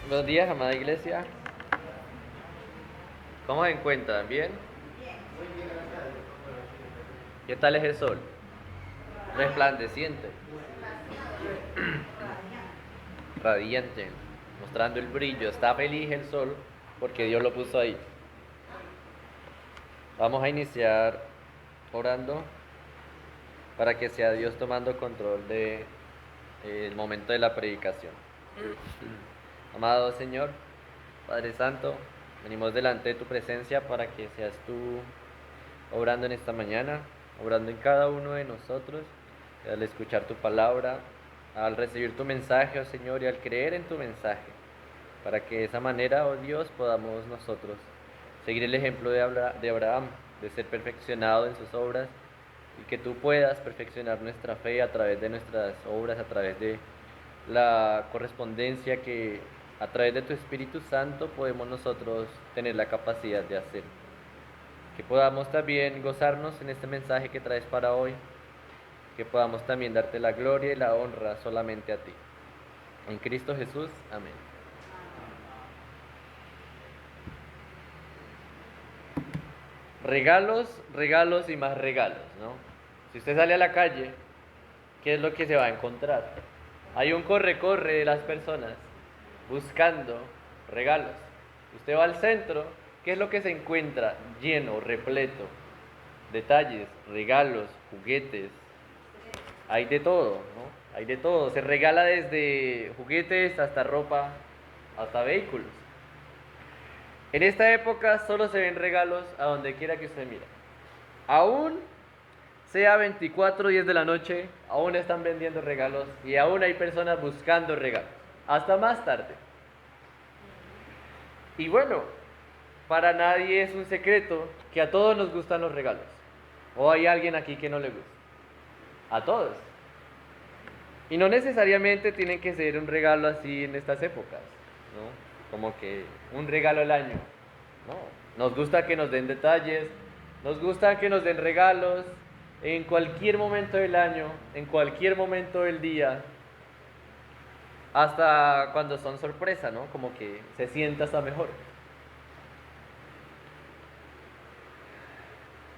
Buenos días, amada iglesia. ¿Cómo se encuentran? ¿Bien? ¿Qué tal es el sol? Resplandeciente, radiante, mostrando el brillo. Está feliz el sol porque Dios lo puso ahí. Vamos a iniciar orando para que sea Dios tomando control de el momento de la predicación. Amado Señor, Padre Santo, venimos delante de tu presencia para que seas tú obrando en esta mañana, obrando en cada uno de nosotros, al escuchar tu palabra, al recibir tu mensaje, oh Señor, y al creer en tu mensaje, para que de esa manera, oh Dios, podamos nosotros seguir el ejemplo de Abraham, de ser perfeccionado en sus obras, y que tú puedas perfeccionar nuestra fe a través de nuestras obras, a través de la correspondencia que a través de tu Espíritu Santo podemos nosotros tener la capacidad de hacer. Que podamos también gozarnos en este mensaje que traes para hoy, que podamos también darte la gloria y la honra solamente a ti. En Cristo Jesús, amén. Regalos, regalos y más regalos, ¿no? Si usted sale a la calle, ¿qué es lo que se va a encontrar? Hay un corre-corre de las personas buscando regalos. Usted va al centro, ¿qué es lo que se encuentra? Lleno, repleto, detalles, regalos, juguetes. Hay de todo, ¿no? Hay de todo. Se regala desde juguetes hasta ropa, hasta vehículos. En esta época solo se ven regalos a donde quiera que usted mire. Aún sea 24:10 de la noche, aún están vendiendo regalos y aún hay personas buscando regalos. Hasta más tarde. Y bueno, para nadie es un secreto que a todos nos gustan los regalos. ¿O hay alguien aquí que no le gusta? A todos. Y no necesariamente tienen que ser un regalo así en estas épocas, ¿no? Como que un regalo al año. No, nos gusta que nos den detalles, nos gusta que nos den regalos en cualquier momento del año, en cualquier momento del día, hasta cuando son sorpresa, ¿no? Como que se sienta hasta mejor.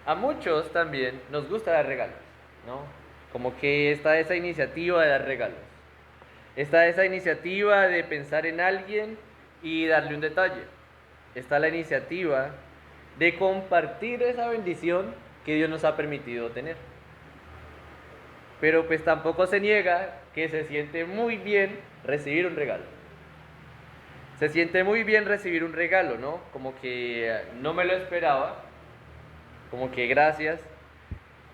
A muchos también nos gusta dar regalos, ¿no? Como que está esa iniciativa de dar regalos. Está esa iniciativa de pensar en alguien y darle un detalle. Está la iniciativa de compartir esa bendición que Dios nos ha permitido tener. Pero pues tampoco se niega que se siente muy bien recibir un regalo. Se siente muy bien recibir un regalo, ¿no? Como que no me lo esperaba, como que gracias.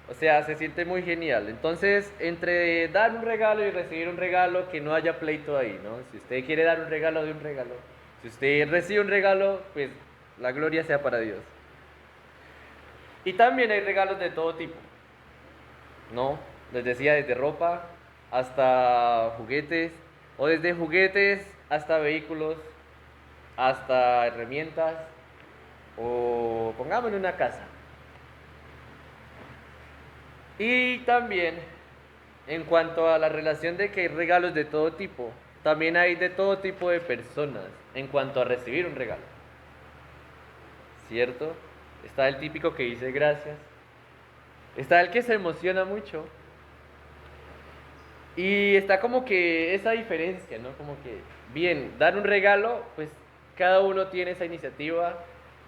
O sea, se siente muy genial. Entonces, entre dar un regalo y recibir un regalo, que no haya pleito ahí, ¿no? Si usted quiere dar un regalo, de un regalo. Si usted recibe un regalo, pues la gloria sea para Dios. Y también hay regalos de todo tipo, ¿no? Les decía, desde ropa hasta juguetes, o desde juguetes hasta vehículos, hasta herramientas, o pongámosle una casa. Y también, en cuanto a la relación de que hay regalos de todo tipo, también hay de todo tipo de personas en cuanto a recibir un regalo. ¿Cierto? Está el típico que dice gracias. Está el que se emociona mucho. Y está como que esa diferencia, ¿no? Como que, bien, dar un regalo, pues cada uno tiene esa iniciativa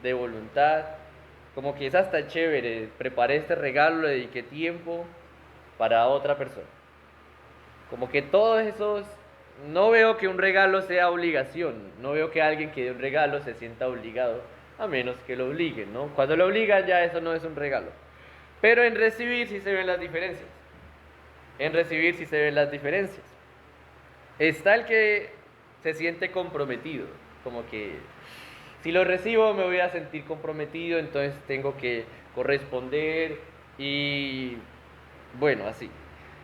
de voluntad. Como que es hasta chévere. Preparé este regalo, le dediqué tiempo para otra persona. Como que todos esos, no veo que un regalo sea obligación, no veo que alguien que dé un regalo se sienta obligado, a menos que lo obliguen, ¿no? Cuando lo obligan ya eso no es un regalo. Pero en recibir sí se ven las diferencias. En recibir sí se ven las diferencias. Está el que se siente comprometido, como que si lo recibo me voy a sentir comprometido, entonces tengo que corresponder y bueno, así.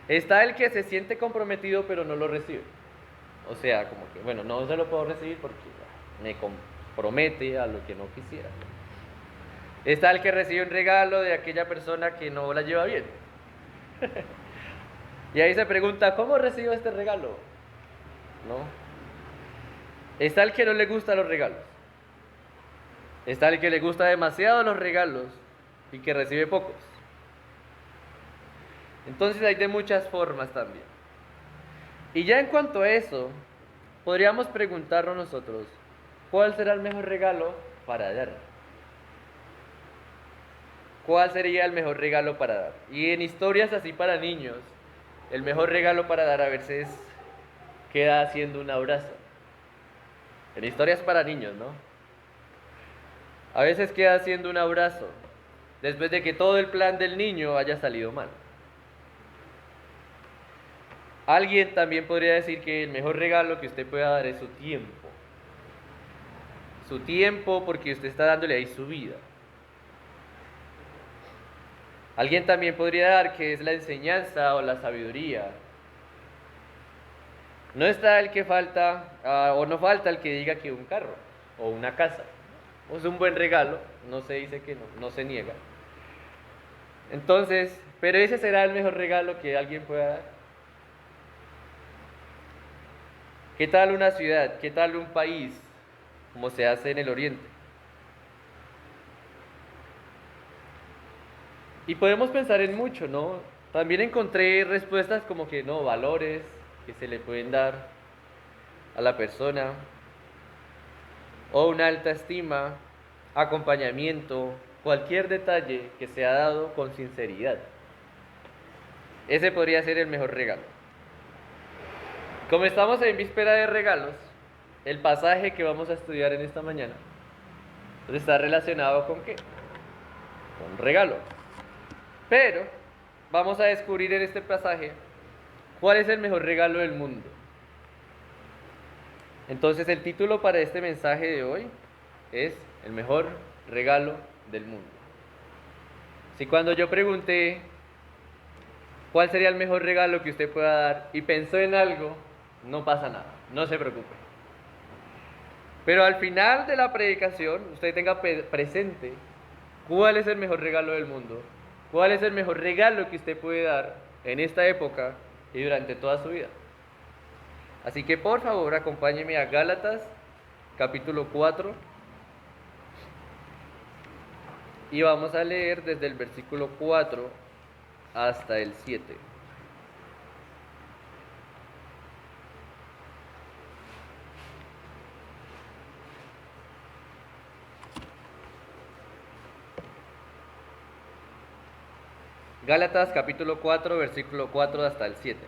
Está el que se siente comprometido pero no lo recibe. O sea, como que, bueno, no se lo puedo recibir porque me compromete a lo que no quisiera. Está el que recibe un regalo de aquella persona que no la lleva bien. Y ahí se pregunta, ¿cómo recibo este regalo? ¿No? Está el que no le gustan los regalos. Está el que le gusta demasiado los regalos y que recibe pocos. Entonces hay de muchas formas también. Y ya en cuanto a eso, podríamos preguntarnos nosotros, ¿cuál será el mejor regalo para dar? ¿Cuál sería el mejor regalo para dar? Y en historias así para niños, el mejor regalo para dar a veces queda siendo un abrazo. En historias para niños, ¿no? A veces queda siendo un abrazo, después de que todo el plan del niño haya salido mal. Alguien también podría decir que el mejor regalo que usted pueda dar es su tiempo. Su tiempo porque usted está dándole ahí su vida. Alguien también podría dar que es la enseñanza o la sabiduría. No está el que falta, o no falta el que diga que un carro o una casa. Es un buen regalo, no se dice que no, no se niega. Entonces, pero ese será el mejor regalo que alguien pueda dar. ¿Qué tal una ciudad? ¿Qué tal un país? Como se hace en el Oriente. Y podemos pensar en mucho, ¿no? También encontré respuestas como que no, valores que se le pueden dar a la persona, o una alta estima, acompañamiento, cualquier detalle que sea dado con sinceridad. Ese podría ser el mejor regalo. Como estamos en víspera de regalos, el pasaje que vamos a estudiar en esta mañana está relacionado con ¿qué? Con regalo. Pero vamos a descubrir en este pasaje cuál es el mejor regalo del mundo. Entonces el título para este mensaje de hoy es el mejor regalo del mundo. Si cuando yo pregunté cuál sería el mejor regalo que usted pueda dar y pensó en algo, no pasa nada, no se preocupe. Pero al final de la predicación, usted tenga presente cuál es el mejor regalo del mundo, cuál es el mejor regalo que usted puede dar en esta época y durante toda su vida. Así que por favor acompáñeme a Gálatas capítulo 4 y vamos a leer desde el versículo 4 hasta el 7. Gálatas capítulo 4, versículo 4 hasta el 7.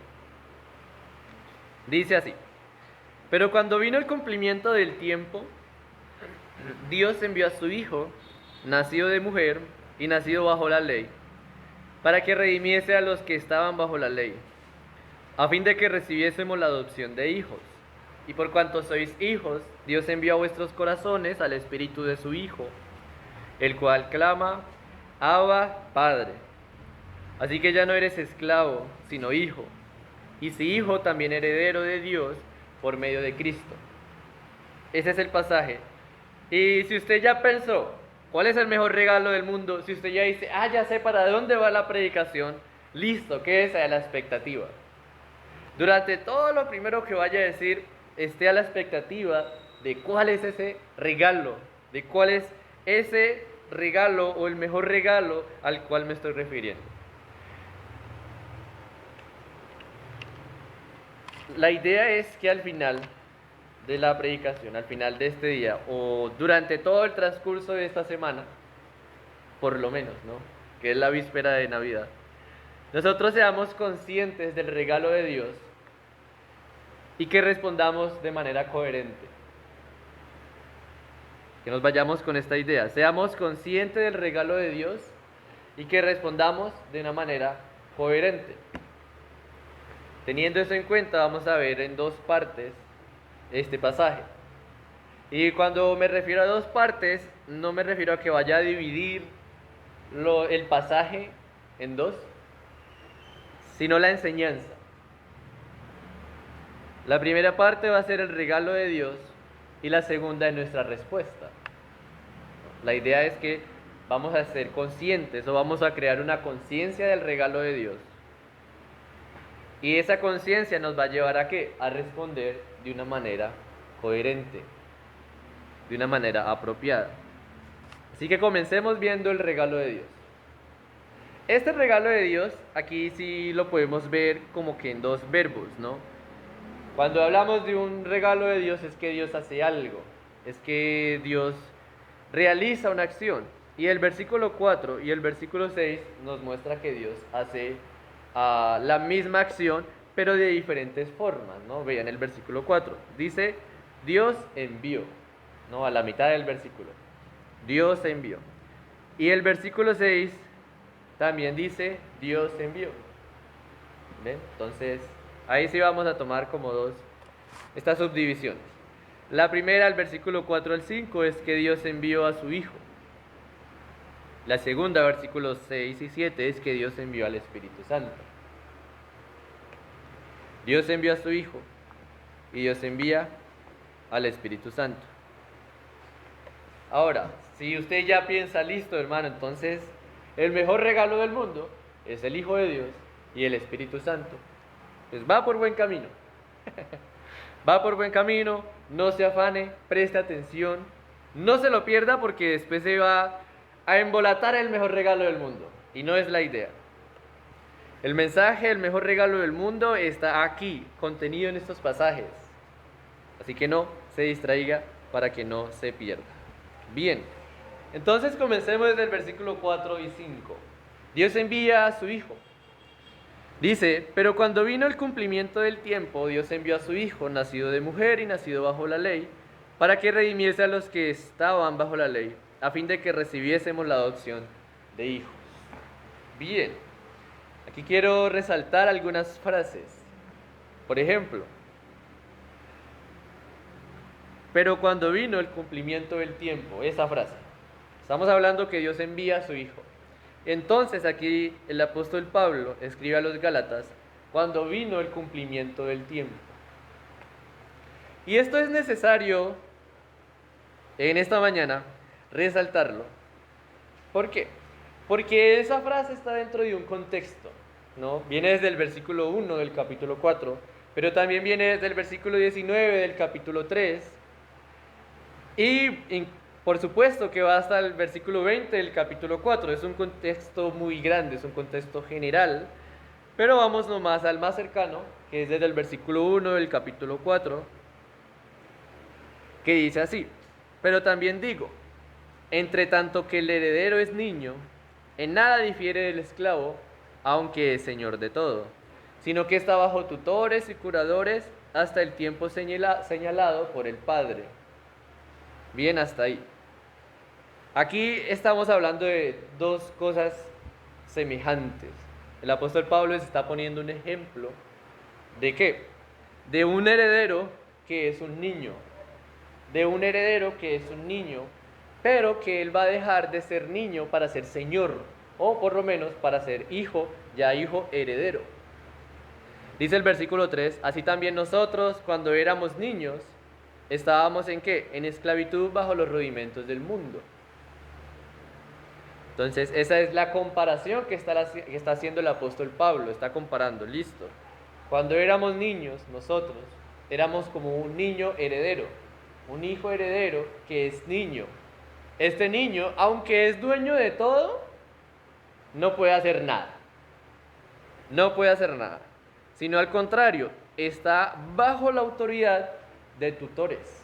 Dice así: pero cuando vino el cumplimiento del tiempo, Dios envió a su Hijo, nacido de mujer y nacido bajo la ley, para que redimiese a los que estaban bajo la ley, a fin de que recibiésemos la adopción de hijos. Y por cuanto sois hijos, Dios envió a vuestros corazones al Espíritu de su Hijo, el cual clama: Abba, Padre. Así que ya no eres esclavo, sino hijo, y si hijo, también heredero de Dios por medio de Cristo. Ese es el pasaje. Y si usted ya pensó cuál es el mejor regalo del mundo, si usted ya dice, ya sé para dónde va la predicación, listo, quédese a la expectativa. Durante todo lo primero que vaya a decir, esté a la expectativa de cuál es ese regalo, de cuál es ese regalo o el mejor regalo al cual me estoy refiriendo. La idea es que al final de la predicación, al final de este día o durante todo el transcurso de esta semana, por lo menos, ¿no? Que es la víspera de Navidad, nosotros seamos conscientes del regalo de Dios y que respondamos de manera coherente. Que nos vayamos con esta idea, seamos conscientes del regalo de Dios y que respondamos de una manera coherente. Teniendo eso en cuenta, vamos a ver en dos partes este pasaje. Y cuando me refiero a dos partes, no me refiero a que vaya a dividir el pasaje en dos, sino la enseñanza. La primera parte va a ser el regalo de Dios y la segunda es nuestra respuesta. La idea es que vamos a ser conscientes o vamos a crear una conciencia del regalo de Dios. Y esa conciencia nos va a llevar a ¿qué? A responder de una manera coherente, de una manera apropiada. Así que comencemos viendo el regalo de Dios. Este regalo de Dios, aquí sí lo podemos ver como que en dos verbos, ¿no? Cuando hablamos de un regalo de Dios es que Dios hace algo, es que Dios realiza una acción. Y el versículo 4 y el versículo 6 nos muestra que Dios hace la misma acción, pero de diferentes formas, ¿no? Vean el versículo 4, dice, Dios envió, ¿no? A la mitad del versículo, Dios envió. Y el versículo 6 también dice, Dios envió. ¿Ven? Entonces, ahí sí vamos a tomar como estas subdivisiones. La primera, el versículo 4 al 5, es que Dios envió a su Hijo. La segunda, versículos 6 y 7, es que Dios envió al Espíritu Santo. Dios envió a su Hijo y Dios envía al Espíritu Santo. Ahora, si usted ya piensa, listo, hermano, entonces el mejor regalo del mundo es el Hijo de Dios y el Espíritu Santo, pues va por buen camino. Va por buen camino, no se afane, preste atención, no se lo pierda porque después se va a embolatar el mejor regalo del mundo, y no es la idea. El mensaje, el mejor regalo del mundo, está aquí, contenido en estos pasajes. Así que no se distraiga para que no se pierda. Bien, entonces comencemos desde el versículo 4 y 5. Dios envía a su Hijo. Dice, pero cuando vino el cumplimiento del tiempo, Dios envió a su Hijo, nacido de mujer y nacido bajo la ley, para que redimiese a los que estaban bajo la ley, a fin de que recibiésemos la adopción de hijos. Bien, aquí quiero resaltar algunas frases. Por ejemplo, pero cuando vino el cumplimiento del tiempo, esa frase. Estamos hablando que Dios envía a su Hijo. Entonces aquí el apóstol Pablo escribe a los Gálatas, cuando vino el cumplimiento del tiempo. Y esto es necesario en esta mañana resaltarlo. ¿Por qué? Porque esa frase está dentro de un contexto, ¿no? Viene desde el versículo 1 del capítulo 4, pero también viene desde el versículo 19 del capítulo 3, y por supuesto que va hasta el versículo 20 del capítulo 4. Es un contexto muy grande, es un contexto general, pero vamos nomás al más cercano, que es desde el versículo 1 del capítulo 4, que dice así, pero también digo, entre tanto que el heredero es niño, en nada difiere del esclavo, aunque es señor de todo, sino que está bajo tutores y curadores hasta el tiempo señalado por el Padre. Bien, hasta ahí. Aquí estamos hablando de dos cosas semejantes. El apóstol Pablo les está poniendo un ejemplo de ¿qué? De un heredero que es un niño. De un heredero que es un niño, pero que él va a dejar de ser niño para ser señor, o por lo menos para ser hijo, ya hijo heredero. Dice el versículo 3, así también nosotros, cuando éramos niños, estábamos ¿en qué? En esclavitud bajo los rudimentos del mundo. Entonces, esa es la comparación que está haciendo el apóstol Pablo, está comparando, listo. Cuando éramos niños, nosotros éramos como un niño heredero, un hijo heredero que es niño. Este niño, aunque es dueño de todo, no puede hacer nada. No puede hacer nada, sino al contrario, está bajo la autoridad de tutores.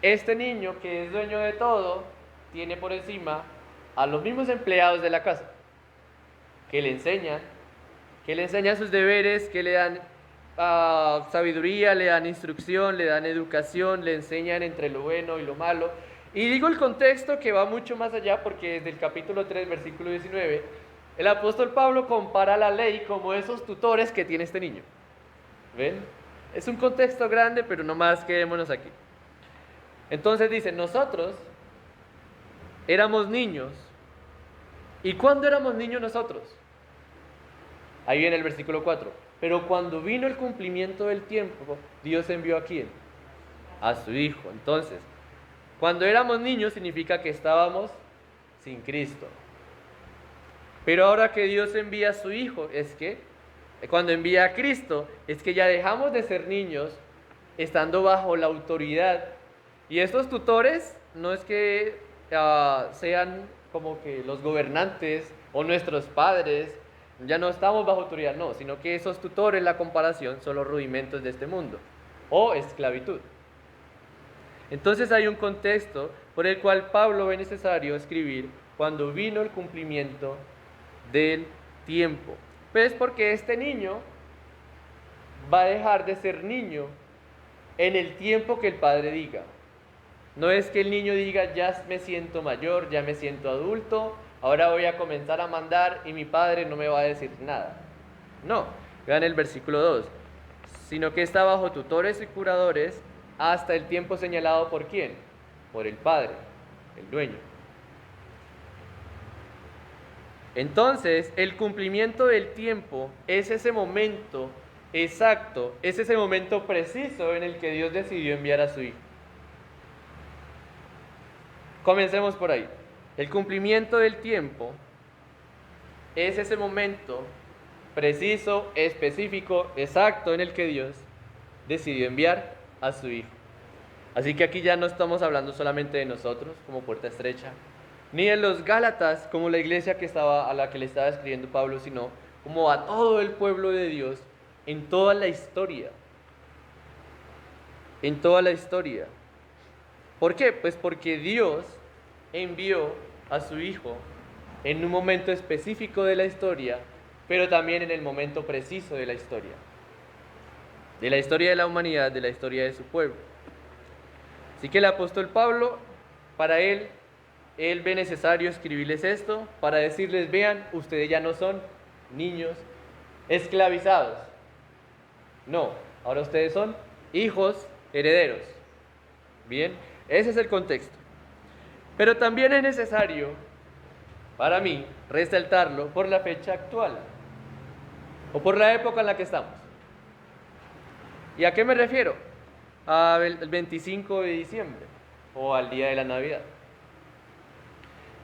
Este niño que es dueño de todo, tiene por encima a los mismos empleados de la casa, que le enseñan sus deberes, que le dan sabiduría, le dan instrucción, le dan educación, le enseñan entre lo bueno y lo malo. Y digo el contexto que va mucho más allá, porque desde el capítulo 3, versículo 19, el apóstol Pablo compara la ley como esos tutores que tiene este niño. ¿Ven? Es un contexto grande, pero no más quedémonos aquí. Entonces dice, nosotros éramos niños. ¿Y cuándo éramos niños nosotros? Ahí viene el versículo 4. Pero cuando vino el cumplimiento del tiempo, Dios envió ¿a quién? A su Hijo. Entonces, cuando éramos niños significa que estábamos sin Cristo. Pero ahora que Dios envía a su Hijo, es que cuando envía a Cristo, es que ya dejamos de ser niños estando bajo la autoridad. Y estos tutores no es que sean como que los gobernantes o nuestros padres, ya no estamos bajo autoridad, no, sino que esos tutores, la comparación, son los rudimentos de este mundo, o esclavitud. Entonces hay un contexto por el cual Pablo ve necesario escribir cuando vino el cumplimiento del tiempo. Pues porque este niño va a dejar de ser niño en el tiempo que el padre diga. No es que el niño diga, ya me siento mayor, ya me siento adulto, ahora voy a comenzar a mandar y mi padre no me va a decir nada. No, vean el versículo 2, sino que está bajo tutores y curadores hasta el tiempo señalado por ¿quién? Por el padre, el dueño. Entonces, el cumplimiento del tiempo es ese momento exacto, es ese momento preciso en el que Dios decidió enviar a su Hijo. Comencemos por ahí. El cumplimiento del tiempo es ese momento preciso, específico, exacto en el que Dios decidió enviar a su Hijo. Así que aquí ya no estamos hablando solamente de nosotros como Puerta Estrecha, ni de los Gálatas como la iglesia a la que le estaba escribiendo Pablo, sino como a todo el pueblo de Dios en toda la historia. En toda la historia. ¿Por qué? Pues porque Dios envió a su Hijo en un momento específico de la historia, pero también en el momento preciso de la historia de la humanidad, de la historia de su pueblo. Así que el apóstol Pablo, para él ve necesario escribirles esto para decirles, vean, ustedes ya no son niños esclavizados. No, ahora ustedes son hijos herederos. Bien, ese es el contexto. Pero también es necesario, para mí, resaltarlo por la fecha actual, o por la época en la que estamos. ¿Y a qué me refiero? Al 25 de diciembre, o al día de la Navidad.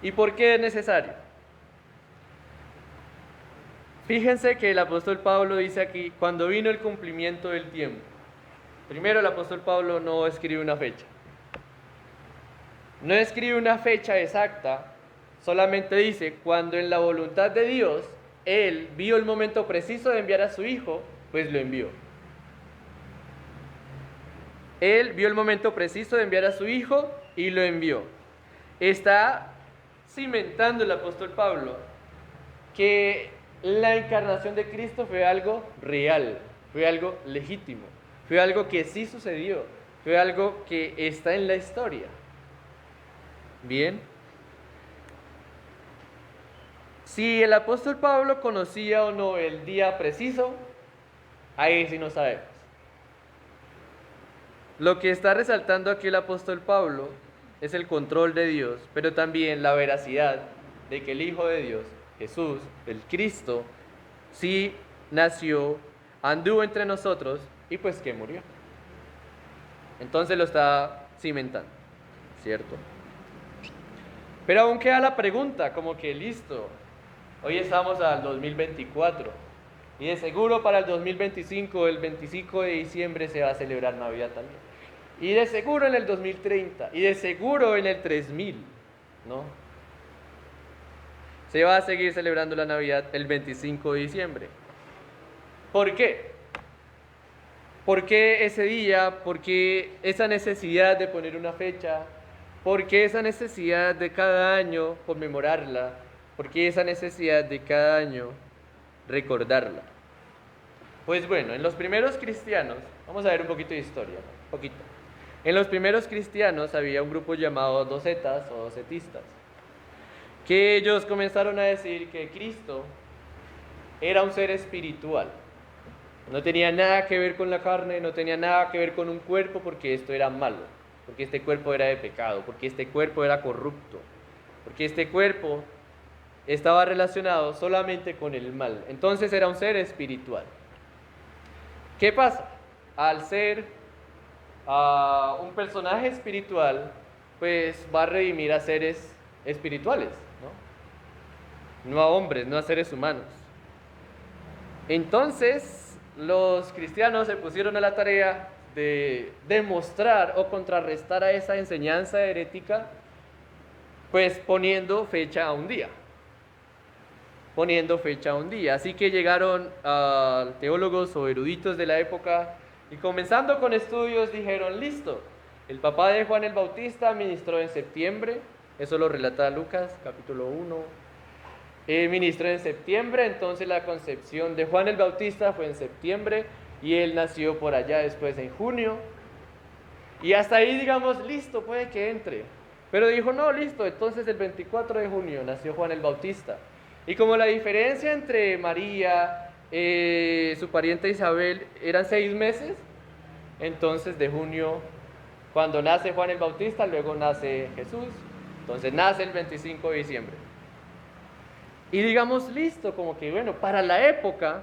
¿Y por qué es necesario? Fíjense que el apóstol Pablo dice aquí, cuando vino el cumplimiento del tiempo. Primero, el apóstol Pablo no escribe una fecha. No escribe una fecha exacta, solamente dice, cuando en la voluntad de Dios, Él vio el momento preciso de enviar a su Hijo, pues lo envió. Él vio el momento preciso de enviar a su Hijo y lo envió. Está cimentando el apóstol Pablo que la encarnación de Cristo fue algo real, fue algo legítimo, fue algo que sí sucedió, fue algo que está en la historia. Bien. Si el apóstol Pablo conocía o no el día preciso, ahí sí no sabemos. Lo que está resaltando aquí el apóstol Pablo es el control de Dios, pero también la veracidad de que el Hijo de Dios, Jesús, el Cristo, sí nació, anduvo entre nosotros y pues que murió. Entonces lo está cimentando, ¿cierto? Pero aún queda la pregunta, como que listo, hoy estamos al 2024 y de seguro para el 2025, el 25 de diciembre se va a celebrar Navidad también. Y de seguro en el 2030 y de seguro en el 3000, ¿no? Se va a seguir celebrando la Navidad el 25 de diciembre. ¿Por qué? ¿Por qué ese día? ¿Por qué esa necesidad de poner una fecha? ¿Por qué esa necesidad de cada año conmemorarla? ¿Por qué esa necesidad de cada año recordarla? Pues bueno, en los primeros cristianos, vamos a ver un poquito de historia, ¿no? Un poquito. En los primeros cristianos había un grupo llamado docetas o docetistas, que ellos comenzaron a decir que Cristo era un ser espiritual. No tenía nada que ver con la carne, no tenía nada que ver con un cuerpo, porque esto era malo, porque este cuerpo era de pecado, porque este cuerpo era corrupto, porque este cuerpo estaba relacionado solamente con el mal. Entonces era un ser espiritual. ¿Qué pasa? Al ser un personaje espiritual, pues va a redimir a seres espirituales, ¿no? No a hombres, no a seres humanos. Entonces los cristianos se pusieron a la tarea de demostrar o contrarrestar a esa enseñanza herética, pues poniendo fecha a un día. Poniendo fecha a un día. Así que llegaron teólogos o eruditos de la época y comenzando con estudios dijeron, listo, el papá de Juan el Bautista ministró en septiembre, eso lo relata Lucas, capítulo 1. Ministró en septiembre, entonces la concepción de Juan el Bautista fue en septiembre y él nació por allá después en junio. Y hasta ahí digamos, listo, puede que entre. Pero dijo, no, listo, entonces el 24 de junio nació Juan el Bautista. Y como la diferencia entre María, su pariente Isabel, eran 6 meses, entonces de junio, cuando nace Juan el Bautista, luego nace Jesús, entonces nace el 25 de diciembre. Y digamos, listo, como que bueno, para la época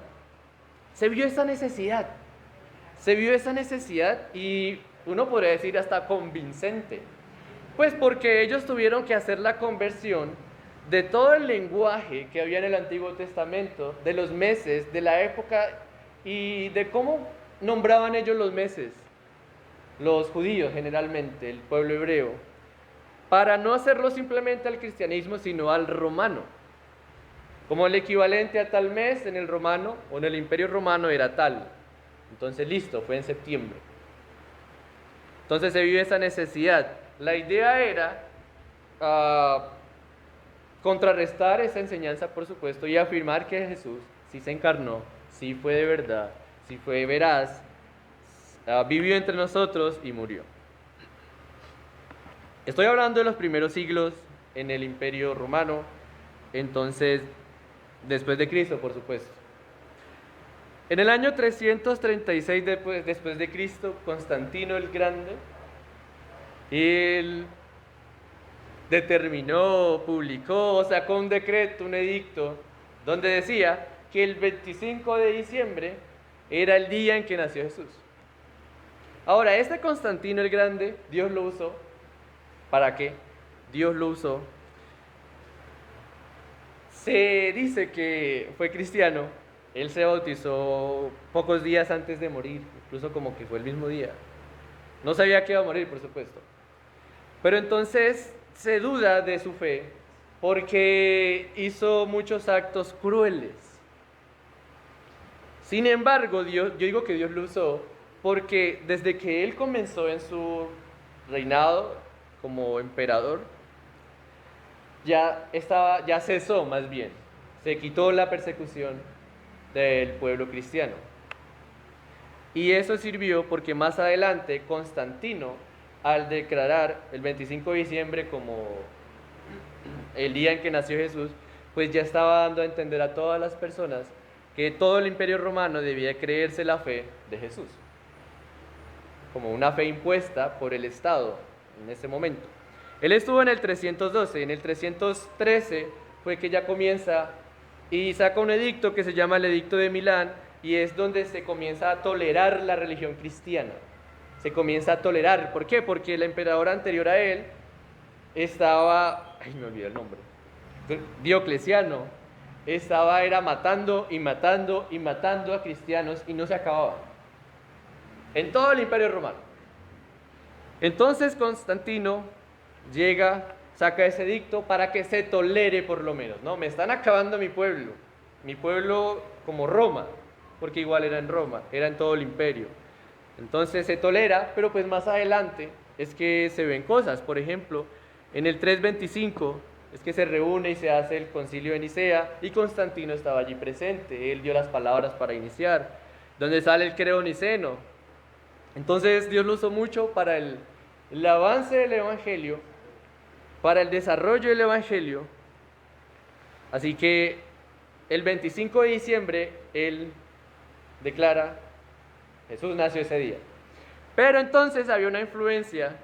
se vio esa necesidad. Se vio esa necesidad y uno podría decir hasta convincente. Pues porque ellos tuvieron que hacer la conversión de todo el lenguaje que había en el Antiguo Testamento, de los meses, de la época y de cómo nombraban ellos los meses, los judíos generalmente, el pueblo hebreo, para no hacerlo simplemente al cristianismo, sino al romano. Como el equivalente a tal mes en el romano o en el imperio romano era tal. Entonces listo, fue en septiembre. Entonces se vio esa necesidad. La idea era contrarrestar esa enseñanza, por supuesto, y afirmar que Jesús sí se encarnó, sí fue de verdad, sí fue veraz, vivió entre nosotros y murió. Estoy hablando de los primeros siglos en el imperio romano, entonces después de Cristo, por supuesto. En el año 336 después de Cristo, Constantino el Grande, él determinó, publicó, sacó un decreto, un edicto, donde decía que el 25 de diciembre era el día en que nació Jesús. Ahora, este Constantino el Grande, Dios lo usó. ¿Para qué? Dios lo usó. Se dice que fue cristiano, él se bautizó pocos días antes de morir, incluso como que fue el mismo día. No sabía que iba a morir, por supuesto. Pero entonces se duda de su fe porque hizo muchos actos crueles. Sin embargo, yo digo que Dios lo usó porque desde que él comenzó en su reinado como emperador, ya cesó más bien, se quitó la persecución del pueblo cristiano. Y eso sirvió porque más adelante Constantino, al declarar el 25 de diciembre como el día en que nació Jesús, pues ya estaba dando a entender a todas las personas que todo el imperio romano debía creerse la fe de Jesús, como una fe impuesta por el Estado en ese momento. Él estuvo en el 312, en el 313 fue que ya comienza y saca un edicto que se llama el Edicto de Milán, y es donde se comienza a tolerar la religión cristiana. Se comienza a tolerar, ¿por qué? Porque el emperador anterior a él estaba, me olvidé el nombre, Diocleciano, era matando y matando y matando a cristianos y no se acababa. En todo el imperio romano. Entonces Constantino llega, saca ese edicto para que se tolere por lo menos, ¿no? Me están acabando mi pueblo como Roma, porque igual era en Roma, era en todo el imperio. Entonces se tolera, pero pues más adelante es que se ven cosas. Por ejemplo, en el 325 es que se reúne y se hace el concilio de Nicea y Constantino estaba allí presente, él dio las palabras para iniciar, donde sale el credo niceno. Entonces Dios lo usó mucho para el avance del evangelio, para el desarrollo del evangelio. Así que el 25 de diciembre él declara, Jesús nació ese día. Pero entonces había una influencia,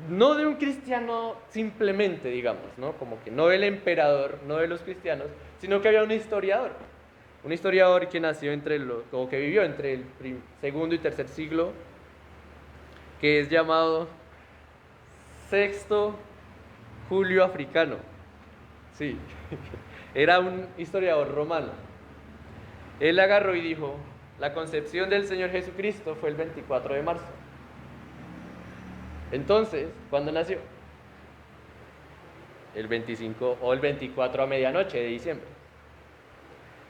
no de un cristiano simplemente, digamos, ¿no? Como que no del emperador, no de los cristianos, sino que había un historiador que nació o que vivió entre el segundo y tercer siglo, que es llamado Sexto Julio Africano. Sí, era un historiador romano. Él agarró y dijo, La concepción del Señor Jesucristo fue el 24 de marzo. Entonces, ¿cuándo nació? El 25 o el 24 a medianoche de diciembre.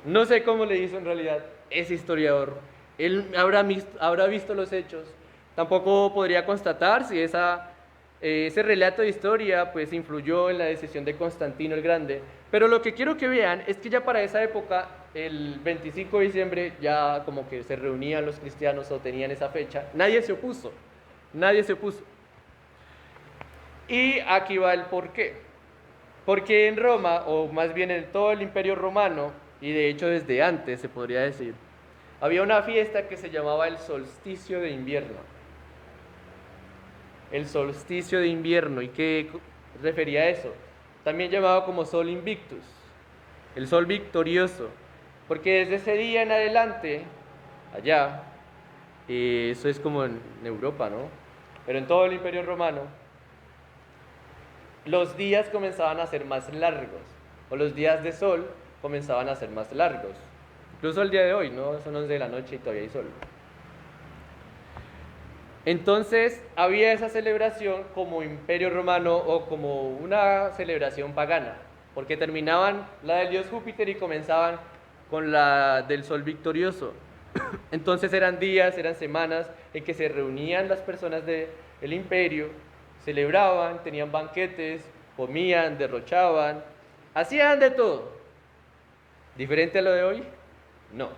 No sé cómo le hizo en realidad ese historiador. Él habrá visto los hechos. Tampoco podría constatar si ese relato de historia pues influyó en la decisión de Constantino el Grande. Pero lo que quiero que vean es que ya para esa época, el 25 de diciembre, ya como que se reunían los cristianos o tenían esa fecha. Nadie se opuso. Nadie se opuso. Y aquí va el porqué. Porque en Roma, o más bien en todo el Imperio Romano, y de hecho desde antes se podría decir, había una fiesta que se llamaba el solsticio de invierno. El solsticio de invierno. ¿Y qué refería a eso? También llamado como sol invictus, el sol victorioso. Porque desde ese día en adelante, allá, eso es como en Europa, ¿no? Pero en todo el Imperio Romano, los días comenzaban a ser más largos, o los días de sol comenzaban a ser más largos. Incluso el día de hoy, ¿no? Son 11 de la noche y todavía hay sol. Entonces había esa celebración como Imperio Romano o como una celebración pagana, porque terminaban la del dios Júpiter y comenzaban con la del sol victorioso. Entonces eran días, eran semanas en que se reunían las personas del imperio, celebraban, tenían banquetes, comían, derrochaban, hacían de todo. ¿Diferente a lo de hoy? No.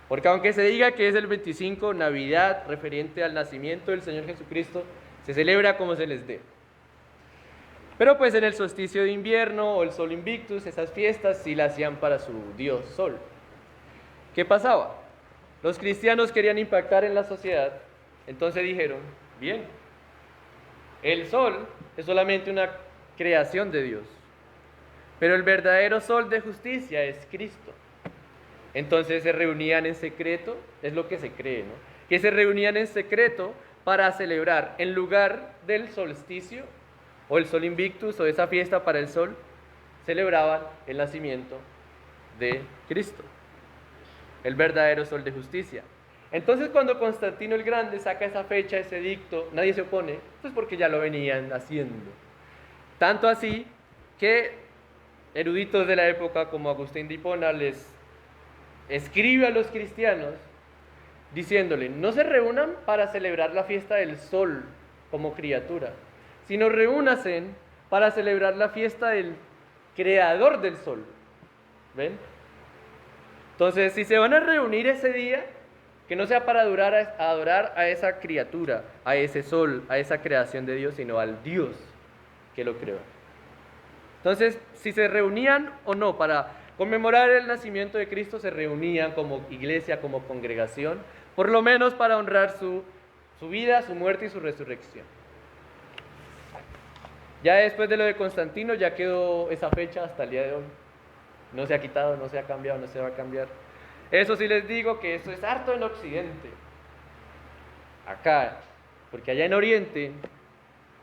Porque aunque se diga que es el 25, Navidad, referente al nacimiento del Señor Jesucristo, se celebra como se les dé. Pero pues en el solsticio de invierno o el sol invictus, esas fiestas sí las hacían para su dios sol. ¿Qué pasaba? Los cristianos querían impactar en la sociedad, entonces dijeron, bien, el sol es solamente una creación de Dios, pero el verdadero sol de justicia es Cristo. Entonces se reunían en secreto, es lo que se cree, ¿no? Que se reunían en secreto para celebrar, en lugar del solsticio o el sol invictus o esa fiesta para el sol, celebraban el nacimiento de Cristo, el verdadero sol de justicia. Entonces cuando Constantino el Grande saca esa fecha, ese edicto, nadie se opone, pues porque ya lo venían haciendo. Tanto así que eruditos de la época como Agustín de Hipona les escribe a los cristianos diciéndole, no se reúnan para celebrar la fiesta del sol como criatura, sino reúnanse para celebrar la fiesta del creador del sol. ¿Ven? Entonces, si se van a reunir ese día, que no sea para adorar a esa criatura, a ese sol, a esa creación de Dios, sino al Dios que lo creó. Entonces, si se reunían o no para conmemorar el nacimiento de Cristo, se reunían como iglesia, como congregación, por lo menos para honrar su vida, su muerte y su resurrección. Ya después de lo de Constantino, ya quedó esa fecha hasta el día de hoy. No se ha quitado, no se ha cambiado, no se va a cambiar. Eso sí les digo que eso es harto en Occidente. Acá, porque allá en Oriente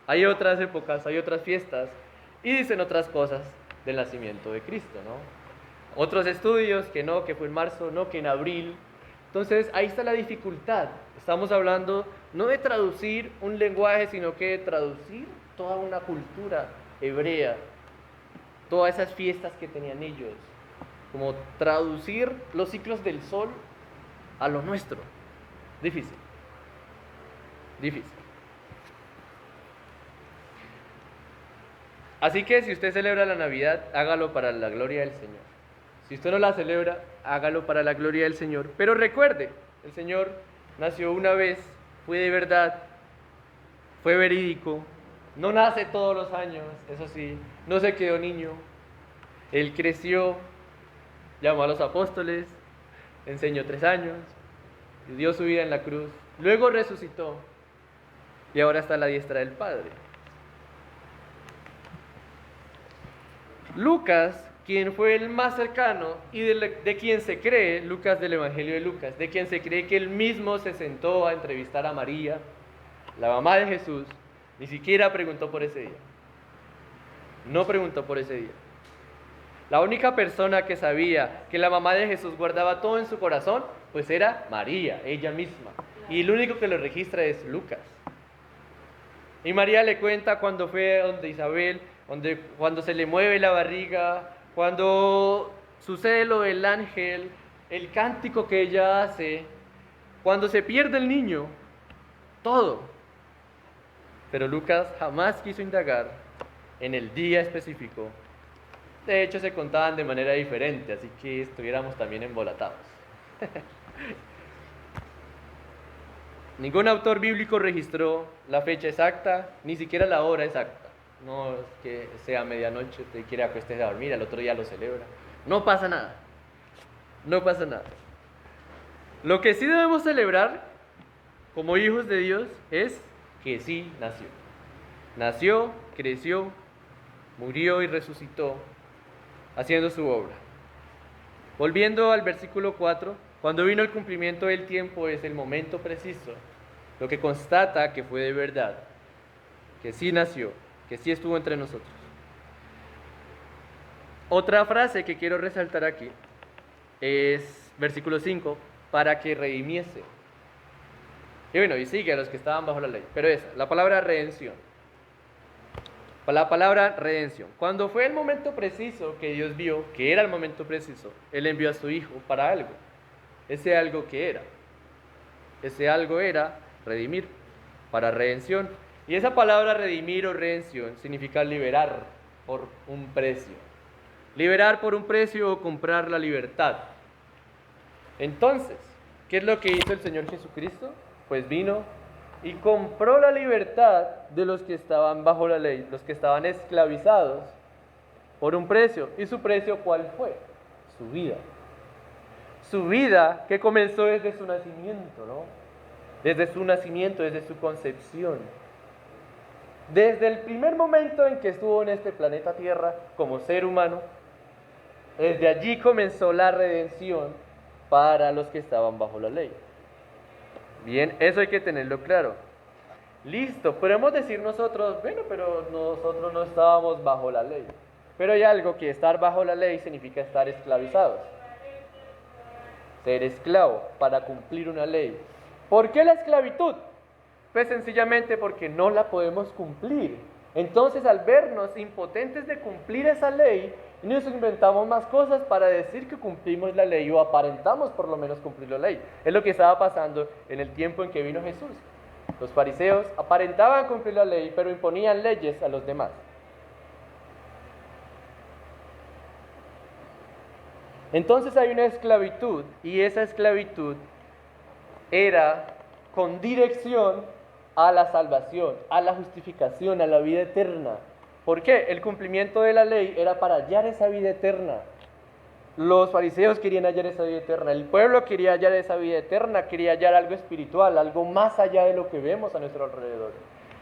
hay otras épocas, hay otras fiestas y dicen otras cosas del nacimiento de Cristo, ¿no? Otros estudios que no, que fue en marzo, no, que en abril. Entonces ahí está la dificultad. Estamos hablando no de traducir un lenguaje, sino que de traducir toda una cultura hebrea, todas esas fiestas que tenían ellos, como traducir los ciclos del sol a lo nuestro. Difícil. Difícil. Así que si usted celebra la Navidad, hágalo para la gloria del Señor. Si usted no la celebra, hágalo para la gloria del Señor. Pero recuerde, el Señor nació una vez, fue de verdad, fue verídico, no nace todos los años, eso sí, no se quedó niño. Él creció, llamó a los apóstoles, enseñó 3 años, dio su vida en la cruz, luego resucitó y ahora está a la diestra del Padre. Lucas, quien fue el más cercano y de quien se cree, Lucas del Evangelio de Lucas, de quien se cree que él mismo se sentó a entrevistar a María, la mamá de Jesús, ni siquiera preguntó por ese día. No preguntó por ese día. La única persona que sabía que la mamá de Jesús guardaba todo en su corazón, pues era María, ella misma. Y el único que lo registra es Lucas. Y María le cuenta cuando fue donde Isabel, cuando se le mueve la barriga, cuando sucede lo del ángel, el cántico que ella hace, cuando se pierde el niño, todo. Pero Lucas jamás quiso indagar en el día específico. De hecho, se contaban de manera diferente, así que estuviéramos también embolatados. Ningún autor bíblico registró la fecha exacta, ni siquiera la hora exacta. No es que sea medianoche, usted quiere acostarse a dormir, al otro día lo celebra. No pasa nada. No pasa nada. Lo que sí debemos celebrar como hijos de Dios es que sí nació. Nació, creció, murió y resucitó, haciendo su obra. Volviendo al versículo 4, cuando vino el cumplimiento del tiempo es el momento preciso, lo que constata que fue de verdad, que sí nació, que sí estuvo entre nosotros. Otra frase que quiero resaltar aquí es versículo 5, para que redimiese. Y bueno, y sigue a los que estaban bajo la ley, pero la palabra redención. La palabra redención. Cuando fue el momento preciso que Dios vio que era el momento preciso, Él envió a su Hijo para algo. Ese algo que era. Ese algo era redimir, para redención. Y esa palabra redimir o redención significa liberar por un precio. Liberar por un precio o comprar la libertad. Entonces, ¿qué es lo que hizo el Señor Jesucristo? Pues vino y compró la libertad de los que estaban bajo la ley, los que estaban esclavizados, por un precio. ¿Y su precio cuál fue? Su vida. Su vida que comenzó desde su nacimiento, ¿no? Desde su nacimiento, desde su concepción. Desde el primer momento en que estuvo en este planeta Tierra como ser humano, desde allí comenzó la redención para los que estaban bajo la ley. Bien, eso hay que tenerlo claro. Listo, podemos decir nosotros, bueno, pero nosotros no estábamos bajo la ley. Pero hay algo que estar bajo la ley significa estar esclavizados. Ser esclavo para cumplir una ley. ¿Por qué la esclavitud? Pues sencillamente porque no la podemos cumplir. Entonces, al vernos impotentes de cumplir esa ley, nos inventamos más cosas para decir que cumplimos la ley o aparentamos por lo menos cumplir la ley. Es lo que estaba pasando en el tiempo en que vino Jesús. Los fariseos aparentaban cumplir la ley, pero imponían leyes a los demás. Entonces hay una esclavitud, y esa esclavitud era con dirección a la salvación, a la justificación, a la vida eterna. ¿Por qué? El cumplimiento de la ley era para hallar esa vida eterna. Los fariseos querían hallar esa vida eterna, el pueblo quería hallar esa vida eterna, quería hallar algo espiritual, algo más allá de lo que vemos a nuestro alrededor.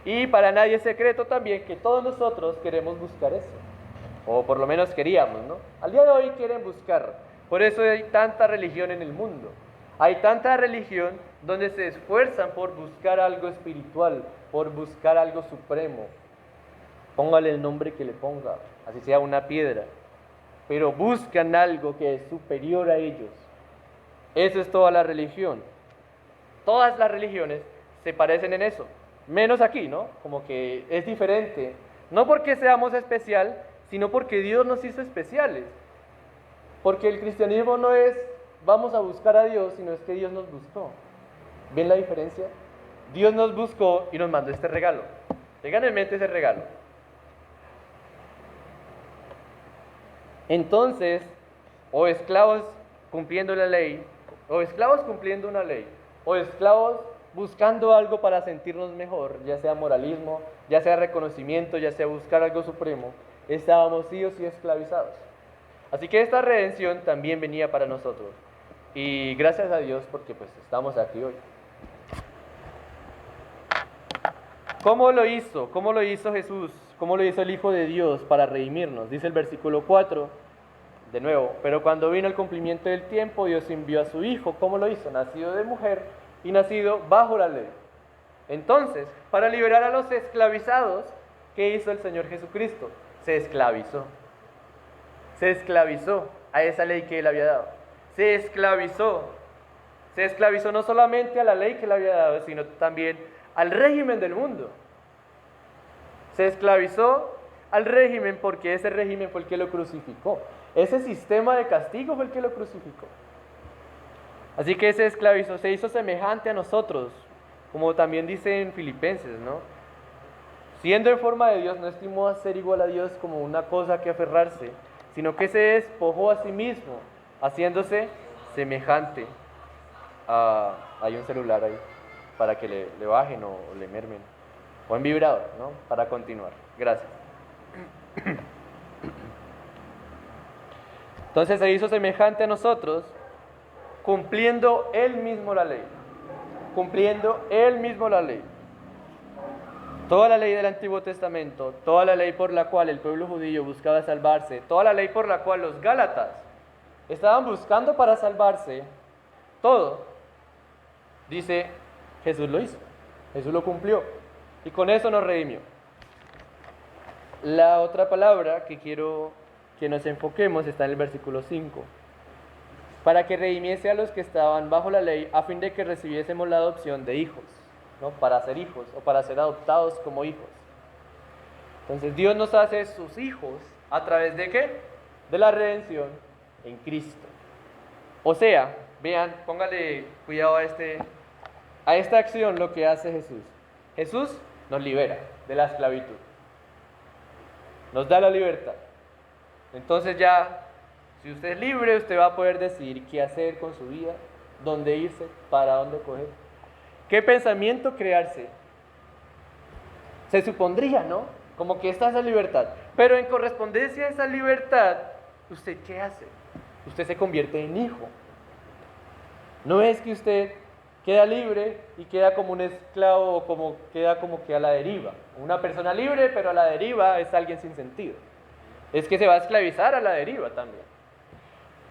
Y para nadie es secreto también que todos nosotros queremos buscar eso, o por lo menos queríamos, ¿no? Al día de hoy quieren buscar, por eso hay tanta religión en el mundo. Hay tanta religión donde se esfuerzan por buscar algo espiritual, por buscar algo supremo. Póngale el nombre que le ponga, así sea una piedra. Pero buscan algo que es superior a ellos. Eso es toda la religión. Todas las religiones se parecen en eso, menos aquí, ¿no? Como que es diferente. No porque seamos especial, sino porque Dios nos hizo especiales. Porque el cristianismo no es vamos a buscar a Dios, sino es que Dios nos buscó. ¿Ven la diferencia? Dios nos buscó y nos mandó este regalo. Tengan en mente ese regalo. Entonces, o esclavos cumpliendo la ley, o esclavos cumpliendo una ley, o esclavos buscando algo para sentirnos mejor, ya sea moralismo, ya sea reconocimiento, ya sea buscar algo supremo, estábamos sí o sí esclavizados. Así que esta redención también venía para nosotros. Y gracias a Dios porque pues estamos aquí hoy. ¿Cómo lo hizo? ¿Cómo lo hizo Jesús? ¿Cómo lo hizo el Hijo de Dios para redimirnos? Dice el versículo 4, de nuevo, pero cuando vino el cumplimiento del tiempo, Dios envió a su Hijo. ¿Cómo lo hizo? Nacido de mujer y nacido bajo la ley. Entonces, para liberar a los esclavizados, ¿qué hizo el Señor Jesucristo? Se esclavizó. se esclavizó a esa ley que él había dado. Se esclavizó no solamente a la ley que él había dado, sino también al régimen del mundo. Se esclavizó al régimen porque ese régimen fue el que lo crucificó. Ese sistema de castigo fue el que lo crucificó. Así que se esclavizó, se hizo semejante a nosotros, como también dice en Filipenses, ¿no? Siendo en forma de Dios, no estimó a ser igual a Dios como una cosa que aferrarse, sino que se despojó a sí mismo, haciéndose semejante a... Hay un celular ahí, para que le bajen o le mermen. O en vibrador, ¿no? Para continuar. Gracias. Entonces se hizo semejante a nosotros, cumpliendo él mismo la ley. Cumpliendo él mismo la ley. Toda la ley del Antiguo Testamento, toda la ley por la cual el pueblo judío buscaba salvarse, toda la ley por la cual los gálatas estaban buscando para salvarse, todo, dice, Jesús lo hizo, Jesús lo cumplió, y con eso nos redimió. La otra palabra que quiero que nos enfoquemos está en el versículo 5. Para que redimiese a los que estaban bajo la ley, a fin de que recibiésemos la adopción de hijos, ¿no? Para ser hijos o para ser adoptados como hijos. Entonces Dios nos hace sus hijos a través de ¿qué? De la redención en Cristo. O sea, vean, póngale cuidado a esta acción, lo que hace Jesús. Jesús nos libera de la esclavitud. Nos da la libertad. Entonces ya, si usted es libre, usted va a poder decidir qué hacer con su vida, dónde irse, para dónde coger, qué pensamiento crearse. Se supondría, ¿no? Como que está esa libertad. Pero en correspondencia a esa libertad, ¿usted qué hace? Usted se convierte en hijo. No es que usted queda libre y queda como un esclavo o queda como que a la deriva. Una persona libre, pero a la deriva es alguien sin sentido. Es que se va a esclavizar a la deriva también.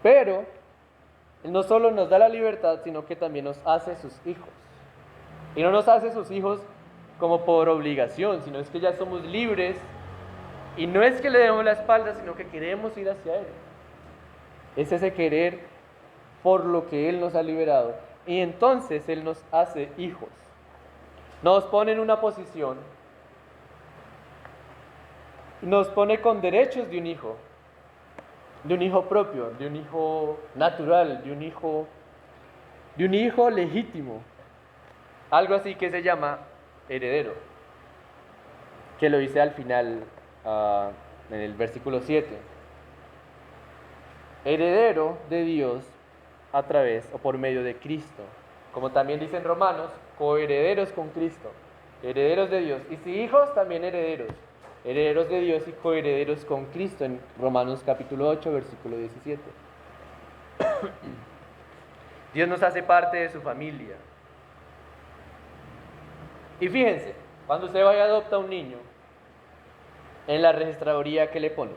Pero Él no solo nos da la libertad, sino que también nos hace sus hijos. Y no nos hace sus hijos como por obligación, sino es que ya somos libres. Y no es que le demos la espalda, sino que queremos ir hacia Él. Es ese querer por lo que Él nos ha liberado. Y entonces Él nos hace hijos. Nos pone en una posición. Nos pone con derechos de un hijo propio, de un hijo natural, de un hijo legítimo. Algo así que se llama heredero, que lo dice al final, en el versículo 7. Heredero de Dios a través o por medio de Cristo. Como también dicen Romanos, coherederos con Cristo, herederos de Dios. Y si hijos, también herederos. Herederos de Dios y coherederos con Cristo, en Romanos capítulo 8, versículo 17. Dios nos hace parte de su familia. Y fíjense, cuando usted vaya a adoptar a un niño, en la registraduría, ¿qué le pone?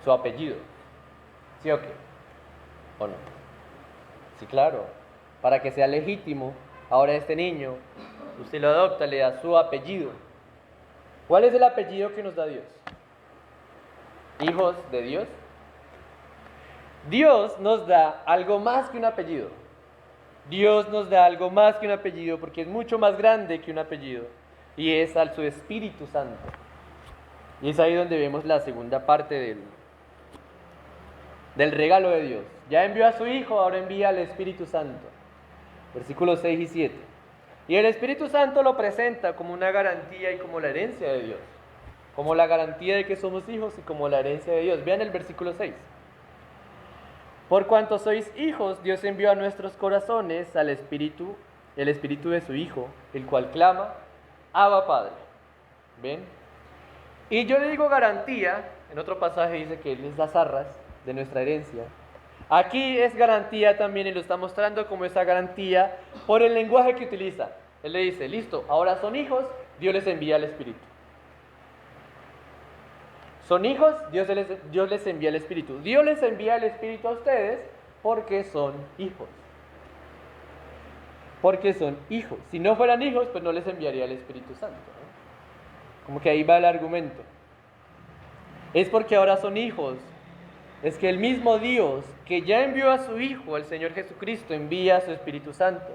Su apellido. ¿Sí o qué? ¿O no? Sí, claro. Para que sea legítimo, ahora este niño, usted lo adopta, le da su apellido. ¿Cuál es el apellido que nos da Dios? ¿Hijos de Dios? Dios nos da algo más que un apellido. Dios nos da algo más que un apellido porque es mucho más grande que un apellido. Y es al su Espíritu Santo. Y es ahí donde vemos la segunda parte del regalo de Dios. Ya envió a su Hijo, ahora envía al Espíritu Santo. Versículos 6 y 7. Y el Espíritu Santo lo presenta como una garantía y como la herencia de Dios. Como la garantía de que somos hijos y como la herencia de Dios. Vean el versículo 6. Por cuanto sois hijos, Dios envió a nuestros corazones al Espíritu, el Espíritu de su Hijo, el cual clama, Abba Padre. ¿Ven? Y yo le digo garantía, en otro pasaje dice que Él es las arras de nuestra herencia. Aquí es garantía también y lo está mostrando como esa garantía por el lenguaje que utiliza. Él le dice, listo, ahora son hijos, Dios les envía el Espíritu. Son hijos, Dios les envía el Espíritu. Dios les envía el Espíritu a ustedes porque son hijos. Porque son hijos. Si no fueran hijos, pues no les enviaría el Espíritu Santo, ¿no? Como que ahí va el argumento. Es porque ahora son hijos es que el mismo Dios que ya envió a su Hijo, el Señor Jesucristo, envía a su Espíritu Santo.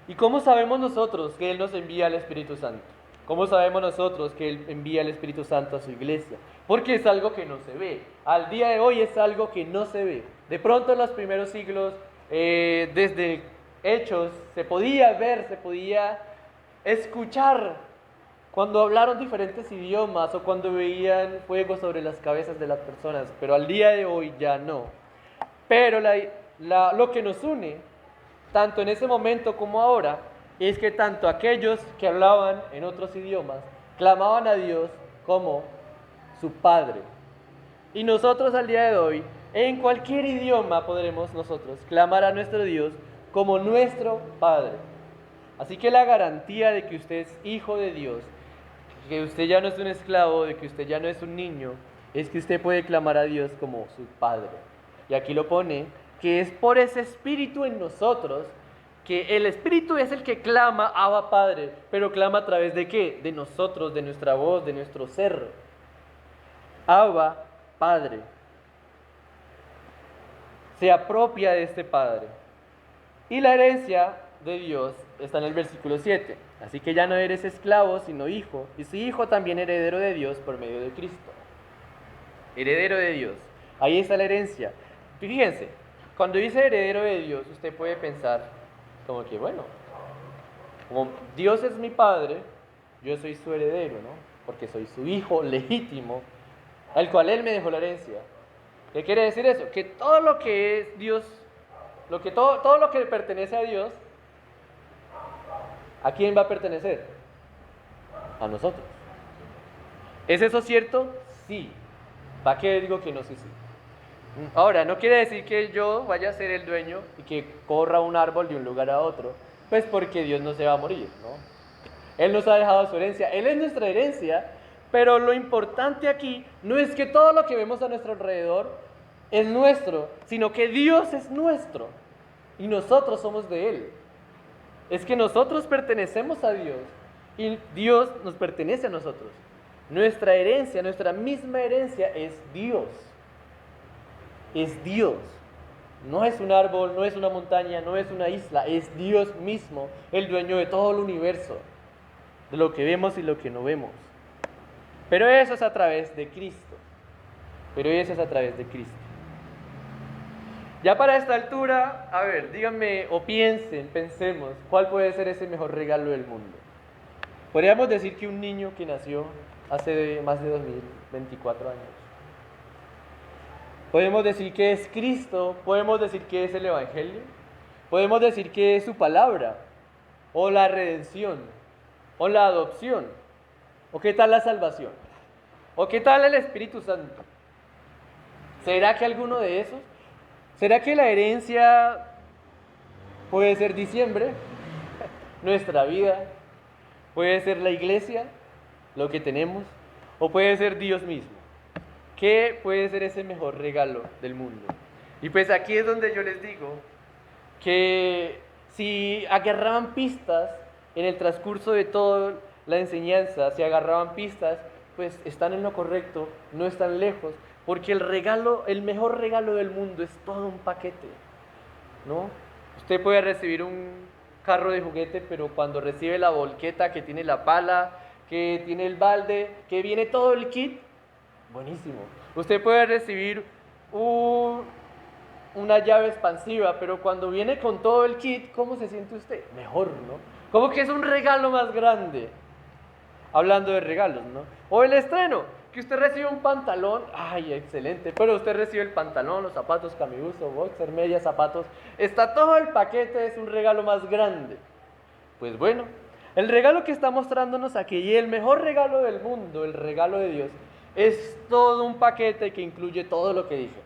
¿Y cómo sabemos nosotros que Él nos envía al Espíritu Santo? ¿Cómo sabemos nosotros que Él envía el Espíritu Santo a su iglesia? Porque es algo que no se ve. Al día de hoy es algo que no se ve. De pronto en los primeros siglos, desde Hechos, se podía ver, se podía escuchar cuando hablaron diferentes idiomas o cuando veían fuego sobre las cabezas de las personas. Pero al día de hoy ya no. Pero lo que nos une, tanto en ese momento como ahora, es que tanto aquellos que hablaban en otros idiomas clamaban a Dios como su Padre. Y nosotros al día de hoy, en cualquier idioma podremos nosotros clamar a nuestro Dios como nuestro Padre. Así que la garantía de que usted es hijo de Dios, que usted ya no es un esclavo, de que usted ya no es un niño, es que usted puede clamar a Dios como su Padre. Y aquí lo pone, que es por ese Espíritu en nosotros, que el Espíritu es el que clama, Abba Padre, pero clama a través de ¿qué? De nosotros, de nuestra voz, de nuestro ser. Abba Padre. Se apropia de este Padre. Y la herencia de Dios está en el versículo 7. Así que ya no eres esclavo, sino hijo, y si hijo también heredero de Dios por medio de Cristo. Heredero de Dios. Ahí está la herencia. Fíjense, cuando dice heredero de Dios, usted puede pensar como que, bueno, como Dios es mi padre, yo soy su heredero, ¿no? Porque soy su hijo legítimo, al cual Él me dejó la herencia. ¿Qué quiere decir eso? Que todo lo que es Dios, todo lo que pertenece a Dios, ¿a quién va a pertenecer? A nosotros. ¿Es eso cierto? Sí. ¿Para qué digo que no? Sí, sí. Ahora, no quiere decir que yo vaya a ser el dueño y que corra un árbol de un lugar a otro, pues porque Dios no se va a morir, ¿no? Él nos ha dejado su herencia, Él es nuestra herencia, pero lo importante aquí no es que todo lo que vemos a nuestro alrededor es nuestro, sino que Dios es nuestro y nosotros somos de Él. Es que nosotros pertenecemos a Dios y Dios nos pertenece a nosotros. Nuestra herencia, nuestra misma herencia es Dios. Es Dios. No es un árbol, no es una montaña, no es una isla, es Dios mismo, el dueño de todo el universo, de lo que vemos y lo que no vemos. Pero eso es a través de Cristo. Pero eso es a través de Cristo. Ya para esta altura, a ver, díganme o pensemos, ¿cuál puede ser ese mejor regalo del mundo? Podríamos decir que un niño que nació hace más de 2024 años. Podemos decir que es Cristo, podemos decir que es el Evangelio, podemos decir que es su palabra, o la redención, o la adopción, o qué tal la salvación, o qué tal el Espíritu Santo. ¿Será que alguno de esos? ¿Será que la herencia puede ser diciembre, nuestra vida? ¿Puede ser la iglesia, lo que tenemos? ¿O puede ser Dios mismo? ¿Qué puede ser ese mejor regalo del mundo? Y pues aquí es donde yo les digo que si agarraban pistas en el transcurso de toda la enseñanza, si agarraban pistas, pues están en lo correcto, no están lejos, porque el mejor regalo del mundo es todo un paquete, ¿no? Usted puede recibir un carro de juguete, pero cuando recibe la volqueta que tiene la pala, que tiene el balde, que viene todo el kit, buenísimo. Usted puede recibir una llave expansiva, pero cuando viene con todo el kit, ¿cómo se siente usted? Mejor, ¿no? Como que es un regalo más grande. Hablando de regalos, ¿no? O el estreno, que usted recibe un pantalón, ¡ay, excelente! Pero usted recibe el pantalón, los zapatos, camibuso, boxer, medias, zapatos. Está todo el paquete, es un regalo más grande. Pues bueno, el regalo que está mostrándonos aquí, y el mejor regalo del mundo, el regalo de Dios, es todo un paquete que incluye todo lo que dije.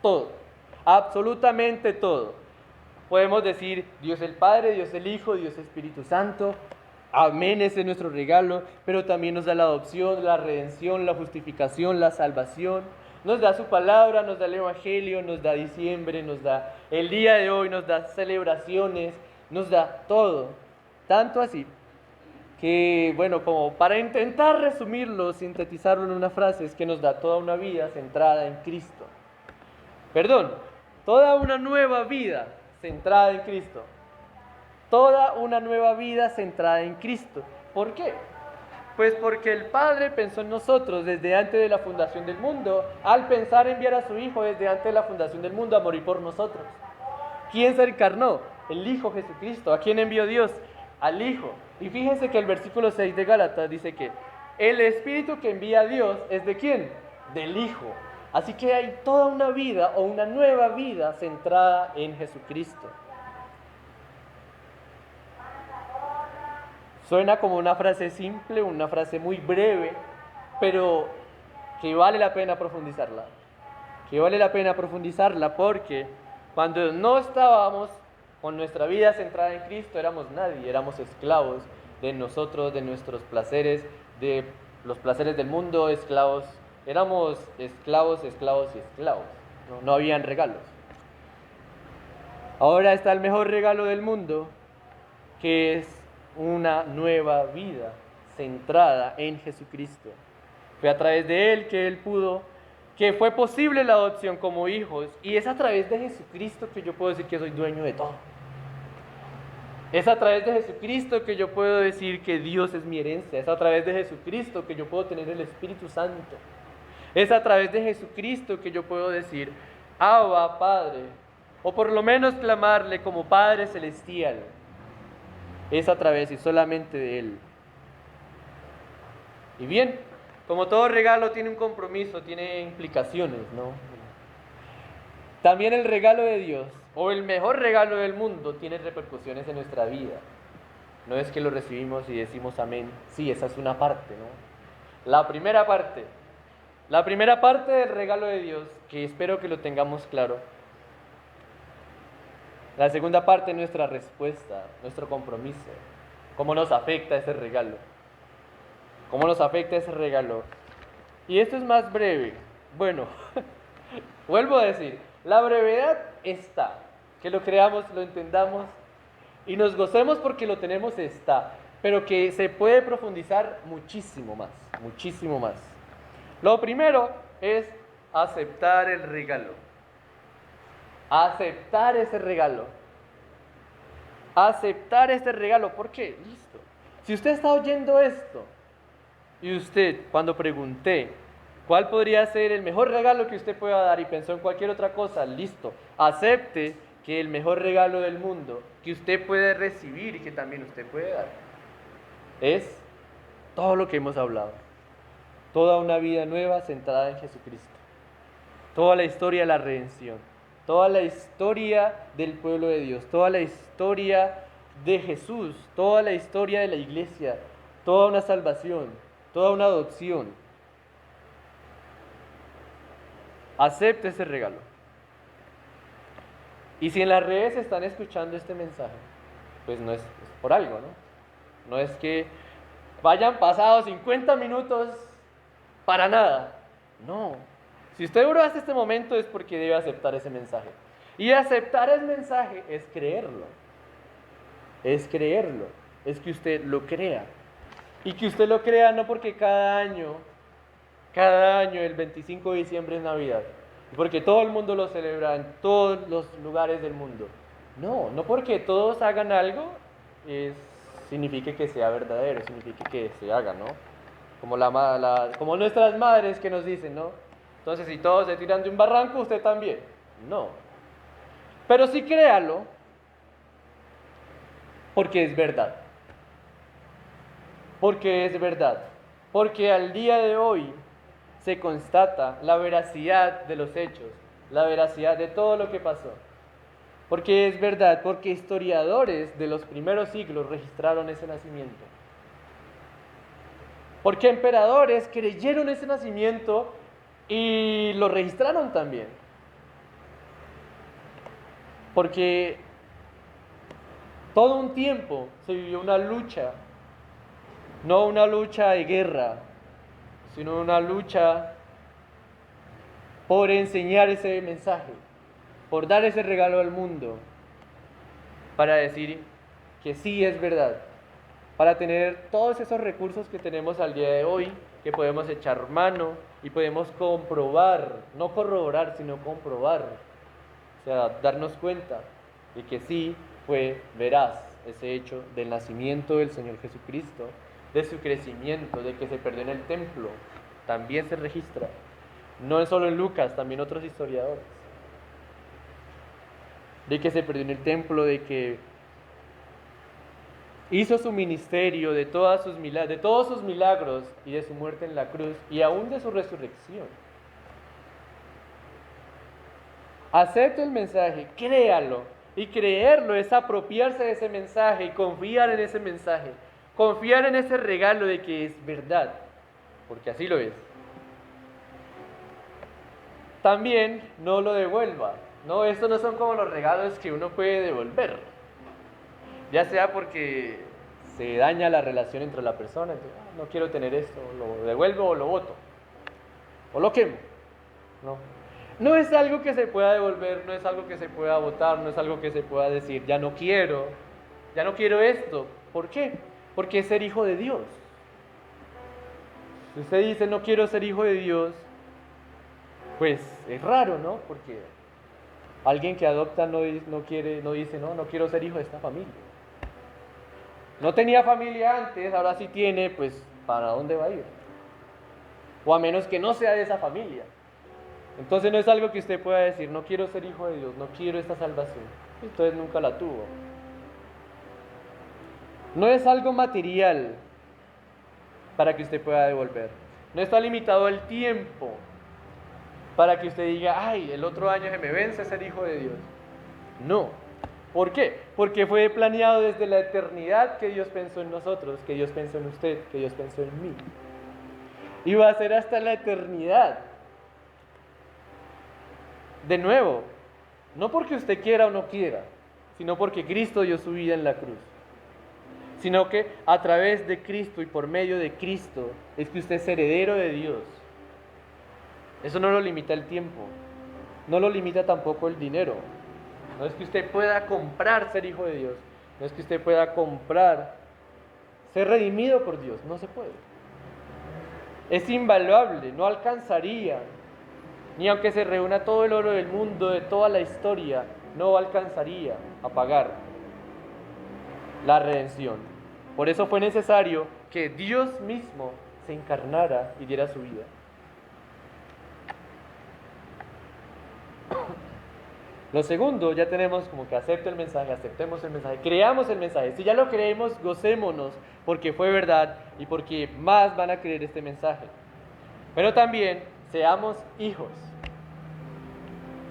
Todo, absolutamente todo. Podemos decir Dios el Padre, Dios el Hijo, Dios el Espíritu Santo. Amén, ese es nuestro regalo, pero también nos da la adopción, la redención, la justificación, la salvación. Nos da su palabra, nos da el Evangelio, nos da diciembre, nos da el día de hoy, nos da celebraciones, nos da todo. Tanto así que, bueno, como para intentar resumirlo, sintetizarlo en una frase, es que nos da toda una vida centrada en Cristo. Perdón, toda una nueva vida centrada en Cristo. Toda una nueva vida centrada en Cristo. ¿Por qué? Pues porque el Padre pensó en nosotros desde antes de la fundación del mundo, al pensar enviar a su Hijo desde antes de la fundación del mundo a morir por nosotros. ¿Quién se encarnó? El Hijo Jesucristo. ¿A quién envió Dios? Al Hijo. Y fíjense que el versículo 6 de Gálatas dice que el Espíritu que envía a Dios es ¿de quién? Del Hijo. Así que hay toda una vida o una nueva vida centrada en Jesucristo. Suena como una frase simple, una frase muy breve, pero que vale la pena profundizarla. Que vale la pena profundizarla porque cuando no estábamos con nuestra vida centrada en Cristo, éramos nadie, éramos esclavos de nosotros, de nuestros placeres, de los placeres del mundo, esclavos. Éramos esclavos, esclavos y esclavos. No habían regalos. Ahora está el mejor regalo del mundo, que es una nueva vida centrada en Jesucristo. Fue a través de Él que Él pudo, que fue posible la adopción como hijos, y es a través de Jesucristo que yo puedo decir que soy dueño de todo. Es a través de Jesucristo que yo puedo decir que Dios es mi herencia. Es a través de Jesucristo que yo puedo tener el Espíritu Santo. Es a través de Jesucristo que yo puedo decir, Abba, Padre, o por lo menos clamarle como Padre Celestial. Es a través y solamente de Él. Y bien, como todo regalo tiene un compromiso, tiene implicaciones, ¿no? También el regalo de Dios, o el mejor regalo del mundo, tiene repercusiones en nuestra vida. No es que lo recibimos y decimos amén. Sí, esa es una parte, ¿no? La primera parte del regalo de Dios, que espero que lo tengamos claro. La segunda parte, nuestra respuesta, nuestro compromiso. ¿Cómo nos afecta ese regalo? ¿Cómo nos afecta ese regalo? Y esto es más breve. Bueno, vuelvo a decir, la brevedad está. Que lo creamos, lo entendamos y nos gocemos porque lo tenemos está. Pero que se puede profundizar muchísimo más, muchísimo más. Lo primero es aceptar el regalo. Aceptar ese regalo. Aceptar este regalo. ¿Por qué? Listo. Si usted está oyendo esto y usted, cuando pregunté cuál podría ser el mejor regalo que usted pueda dar y pensó en cualquier otra cosa, listo. Acepte que el mejor regalo del mundo que usted puede recibir y que también usted puede dar es todo lo que hemos hablado. Toda una vida nueva centrada en Jesucristo. Toda la historia de la redención. Toda la historia del pueblo de Dios. Toda la historia de Jesús. Toda la historia de la iglesia. Toda una salvación. Toda una adopción. Acepte ese regalo. Y si en las redes están escuchando este mensaje, pues no es por algo, ¿no? No es que hayan pasado 50 minutos para nada. No. Si usted duró hasta este momento es porque debe aceptar ese mensaje. Y aceptar el mensaje es creerlo. Es creerlo. Es que usted lo crea. Y que usted lo crea no porque cada año el 25 de diciembre es Navidad. Y porque todo el mundo lo celebra en todos los lugares del mundo. No porque todos hagan algo significa que sea verdadero, significa que se haga, ¿no? Como nuestras madres que nos dicen, ¿no? Entonces, si todos se tiran de un barranco, usted también. No. Pero sí créalo, porque es verdad. Porque es verdad. Porque al día de hoy se constata la veracidad de los hechos, la veracidad de todo lo que pasó. Porque es verdad, porque historiadores de los primeros siglos registraron ese nacimiento. Porque emperadores creyeron ese nacimiento y lo registraron también. Porque todo un tiempo se vivió una lucha, no una lucha de guerra, sino una lucha por enseñar ese mensaje, por dar ese regalo al mundo, para decir que sí es verdad, para tener todos esos recursos que tenemos al día de hoy, que podemos echar mano y podemos comprobar, no corroborar, sino comprobar, o sea, darnos cuenta de que sí fue veraz ese hecho del nacimiento del Señor Jesucristo, de su crecimiento, de que se perdió en el templo, también se registra. No es solo en Lucas, también otros historiadores. De que se perdió en el templo, de que hizo su ministerio, de todos sus milagros y de su muerte en la cruz y aún de su resurrección. Acepte el mensaje, créalo. Y creerlo es apropiarse de ese mensaje y confiar en ese mensaje. Confiar en ese regalo de que es verdad, porque así lo es. También no lo devuelva. No, estos no son como los regalos que uno puede devolver. Ya sea porque se daña la relación entre la persona, entonces, no quiero tener esto, lo devuelvo o lo boto, o lo quemo. No es algo que se pueda devolver, no es algo que se pueda botar, no es algo que se pueda decir, ya no quiero esto. ¿Por qué? Porque es ser hijo de Dios. Si usted dice no quiero ser hijo de Dios, pues es raro, ¿no? Porque alguien que adopta no dice no quiero ser hijo de esta familia. No tenía familia antes, ahora sí tiene, pues ¿para dónde va a ir? O a menos que no sea de esa familia. Entonces no es algo que usted pueda decir, no quiero ser hijo de Dios, no quiero esta salvación. Entonces nunca la tuvo. No es algo material para que usted pueda devolver. No está limitado el tiempo para que usted diga, ay, el otro año se me vence ser hijo de Dios. No. ¿Por qué? Porque fue planeado desde la eternidad que Dios pensó en nosotros, que Dios pensó en usted, que Dios pensó en mí. Y va a ser hasta la eternidad. De nuevo, no porque usted quiera o no quiera, sino porque Cristo dio su vida en la cruz. Sino que a través de Cristo y por medio de Cristo es que usted es heredero de Dios. Eso no lo limita el tiempo, no lo limita tampoco el dinero. No es que usted pueda comprar ser hijo de Dios, no es que usted pueda comprar ser redimido por Dios, no se puede. Es invaluable, no alcanzaría. Ni aunque se reúna todo el oro del mundo, de toda la historia, no alcanzaría a pagar la redención. Por eso fue necesario que Dios mismo se encarnara y diera su vida. Lo segundo, ya tenemos como que aceptemos el mensaje, creamos el mensaje. Si ya lo creemos, gocémonos porque fue verdad y porque más van a creer este mensaje. Pero también seamos hijos.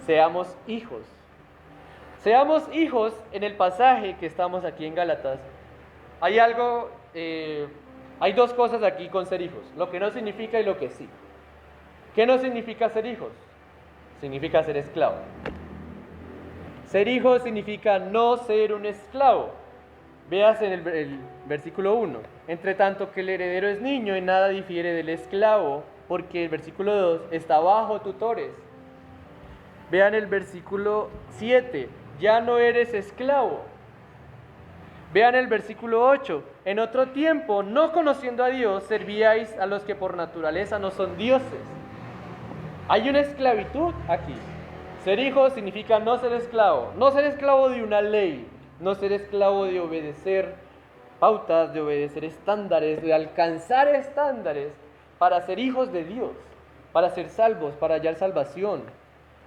Seamos hijos. Seamos hijos en el pasaje que estamos aquí en Gálatas. Hay dos cosas aquí con ser hijos, lo que no significa y lo que sí. ¿Qué no significa ser hijos? Significa ser esclavo. Ser hijo significa no ser un esclavo. Veas en el versículo 1. Entre tanto que el heredero es niño, en nada difiere del esclavo, porque el versículo 2 está bajo tutores. Vean el versículo 7. Ya no eres esclavo. Vean el versículo 8. En otro tiempo, no conociendo a Dios, servíais a los que por naturaleza no son dioses. Hay una esclavitud aquí. Ser hijo significa no ser esclavo de una ley, no ser esclavo de obedecer pautas, de obedecer estándares, de alcanzar estándares para ser hijos de Dios, para ser salvos, para hallar salvación,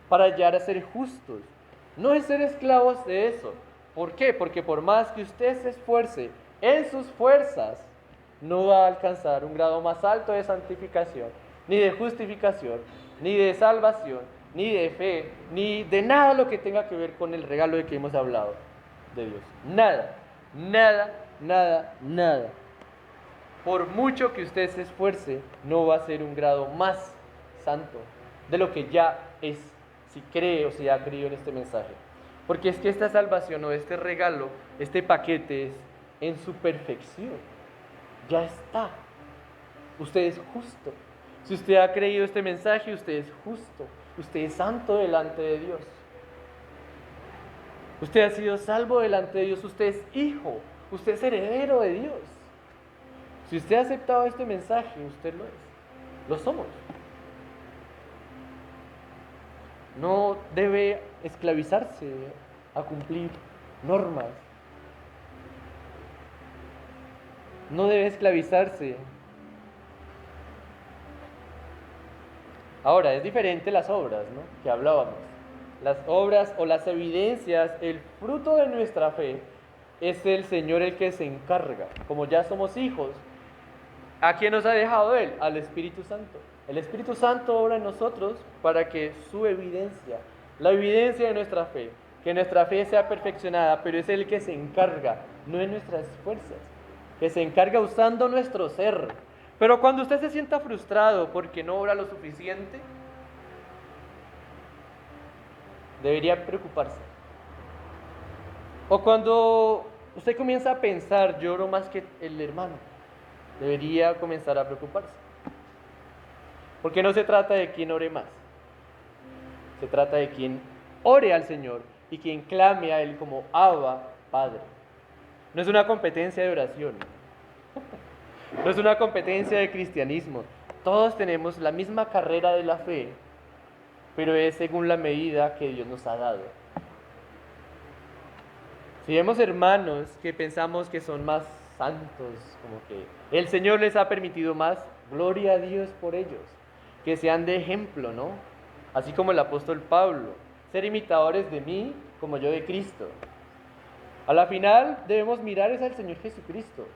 para hallar a ser justos. No es ser esclavos de eso. ¿Por qué? Porque por más que usted se esfuerce en sus fuerzas, no va a alcanzar un grado más alto de santificación, ni de justificación, ni de salvación, ni de fe, ni de nada lo que tenga que ver con el regalo de que hemos hablado de Dios. Nada, nada, nada, nada. Por mucho que usted se esfuerce, no va a ser un grado más santo de lo que ya es, si cree o si ha creído en este mensaje. Porque es que esta salvación o este regalo, este paquete es en su perfección. Ya está. Usted es justo. Si usted ha creído este mensaje, usted es justo. Usted es santo delante de Dios. Usted ha sido salvo delante de Dios. Usted es hijo. Usted es heredero de Dios. Si usted ha aceptado este mensaje, usted lo es. Lo somos. No debe esclavizarse a cumplir normas. No debe esclavizarse. Ahora, es diferente las obras, ¿no?, que hablábamos. Las obras o las evidencias, el fruto de nuestra fe, es el Señor el que se encarga. Como ya somos hijos, ¿a quién nos ha dejado Él? Al Espíritu Santo. El Espíritu Santo obra en nosotros para que su evidencia, la evidencia de nuestra fe, que nuestra fe sea perfeccionada, pero es Él el que se encarga, no en nuestras fuerzas, que se encarga usando nuestro ser. Pero cuando usted se sienta frustrado porque no obra lo suficiente, debería preocuparse. O cuando usted comienza a pensar, yo oro más que el hermano, debería comenzar a preocuparse. Porque no se trata de quién ore más, se trata de quien ore al Señor y quien clame a Él como Abba, Padre. No es una competencia de oración, no es una competencia de cristianismo. Todos tenemos la misma carrera de la fe, pero es según la medida que Dios nos ha dado. Si vemos hermanos que pensamos que son más santos, como que el Señor les ha permitido más, gloria a Dios por ellos, que sean de ejemplo, ¿no? Así como el apóstol Pablo, ser imitadores de mí como yo de Cristo. A la final debemos mirar es al Señor Jesucristo,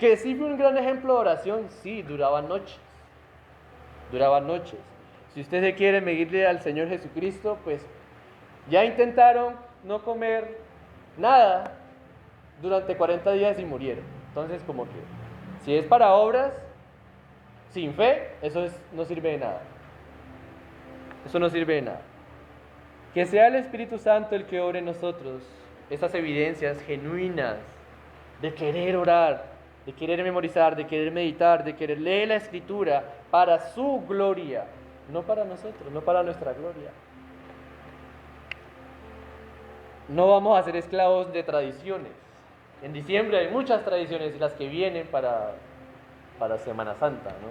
que sí fue un gran ejemplo de oración, sí, duraba noches. Si usted se quiere medirle al Señor Jesucristo, pues ya intentaron no comer nada durante 40 días y murieron. Entonces, como que si es para obras sin fe, no sirve de nada. Eso no sirve de nada. Que sea el Espíritu Santo el que obre en nosotros esas evidencias genuinas de querer orar, de querer memorizar, de querer meditar, de querer leer la Escritura para su gloria, no para nosotros, no para nuestra gloria. No vamos a ser esclavos de tradiciones. En diciembre hay muchas tradiciones y las que vienen para Semana Santa, ¿no?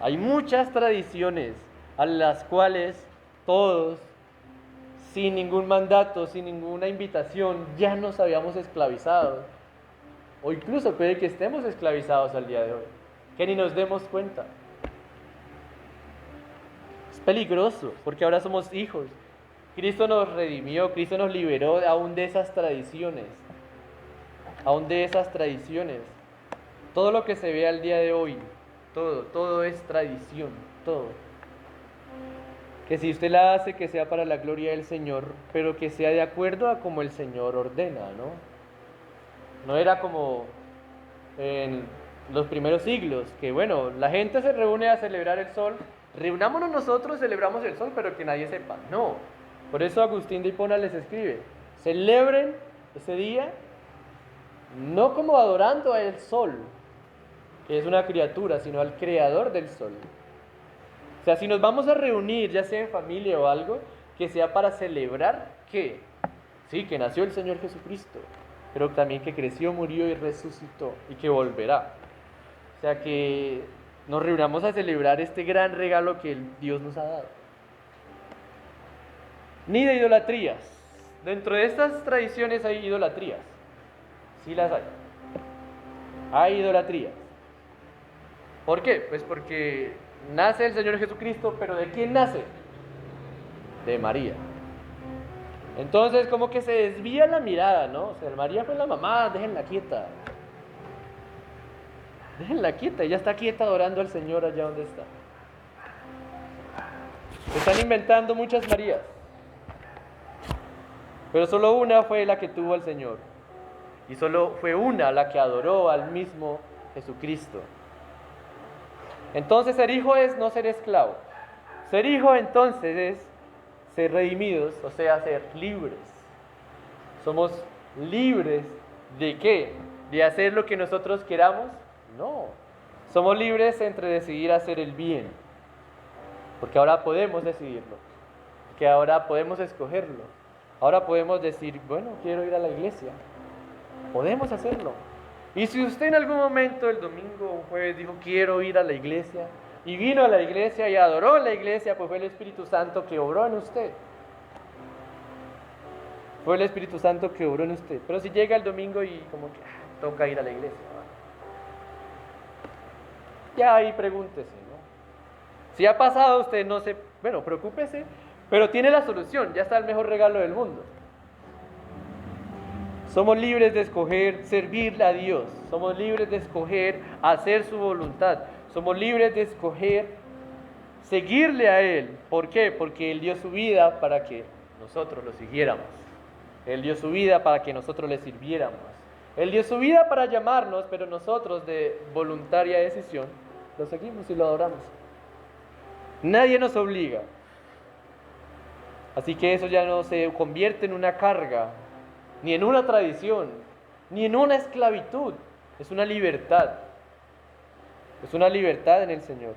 Hay muchas tradiciones a las cuales todos, sin ningún mandato, sin ninguna invitación, ya nos habíamos esclavizado. O incluso puede que estemos esclavizados al día de hoy, que ni nos demos cuenta. Es peligroso, porque ahora somos hijos. Cristo nos redimió, Cristo nos liberó aún de esas tradiciones. Todo lo que se ve al día de hoy, todo es tradición, todo. Que si usted la hace, que sea para la gloria del Señor, pero que sea de acuerdo a como el Señor ordena, ¿no? No era como en los primeros siglos, que bueno, la gente se reúne a celebrar el sol, reunámonos nosotros, celebramos el sol, pero que nadie sepa. No, por eso Agustín de Hipona les escribe, celebren ese día, no como adorando al sol, que es una criatura, sino al creador del sol. O sea, si nos vamos a reunir, ya sea en familia o algo, que sea para celebrar que, sí, que nació el Señor Jesucristo, pero también que creció, murió y resucitó y que volverá. O sea, que nos reunamos a celebrar este gran regalo que Dios nos ha dado. Ni de idolatrías. Dentro de estas tradiciones hay idolatrías. Sí las hay. Hay idolatrías. ¿Por qué? Pues porque nace el Señor Jesucristo, pero ¿de quién nace? De María. Entonces como que se desvía la mirada, ¿no? O sea, María fue la mamá, déjenla quieta. Ella está quieta adorando al Señor allá donde está. Se están inventando muchas Marías, pero solo una fue la que tuvo al Señor. Y solo fue una la que adoró al mismo Jesucristo. Entonces ser hijo es no ser esclavo. Ser hijo entonces es ser redimidos, o sea, ser libres. ¿Somos libres de qué? ¿De hacer lo que nosotros queramos? No. Somos libres entre decidir hacer el bien. Porque ahora podemos decidirlo. Que ahora podemos escogerlo. Ahora podemos decir, bueno, quiero ir a la iglesia. Podemos hacerlo. Y si usted en algún momento, el domingo o un jueves, dijo, quiero ir a la iglesia, y vino a la iglesia y adoró en la iglesia, pues fue el Espíritu Santo que obró en usted. Fue el Espíritu Santo que obró en usted. Pero si llega el domingo y como que toca ir a la iglesia, ya ahí pregúntese, ¿no? Si ha pasado, usted no se... Bueno, preocúpese, pero tiene la solución, ya está el mejor regalo del mundo. Somos libres de escoger servirle a Dios, somos libres de escoger hacer su voluntad, somos libres de escoger seguirle a Él. ¿Por qué? Porque Él dio su vida para que nosotros lo siguiéramos. Él dio su vida para que nosotros le sirviéramos. Él dio su vida para llamarnos, pero nosotros de voluntaria decisión lo seguimos y lo adoramos. Nadie nos obliga. Así que eso ya no se convierte en una carga, ni en una tradición, ni en una esclavitud. Es una libertad. Es una libertad en el Señor.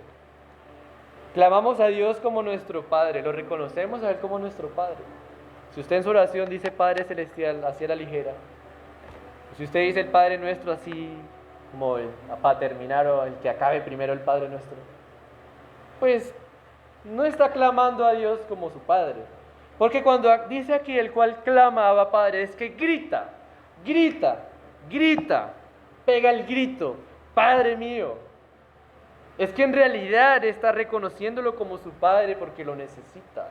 Clamamos a Dios como nuestro Padre, lo reconocemos a Él como nuestro Padre. Si usted en su oración dice Padre Celestial, así a la ligera. Si usted dice el Padre Nuestro así, como para terminar, o el que acabe primero el Padre Nuestro, pues no está clamando a Dios como su Padre. Porque cuando dice aquí el cual clama a Padre, es que grita, pega el grito, Padre mío. Es que en realidad está reconociéndolo como su Padre porque lo necesita.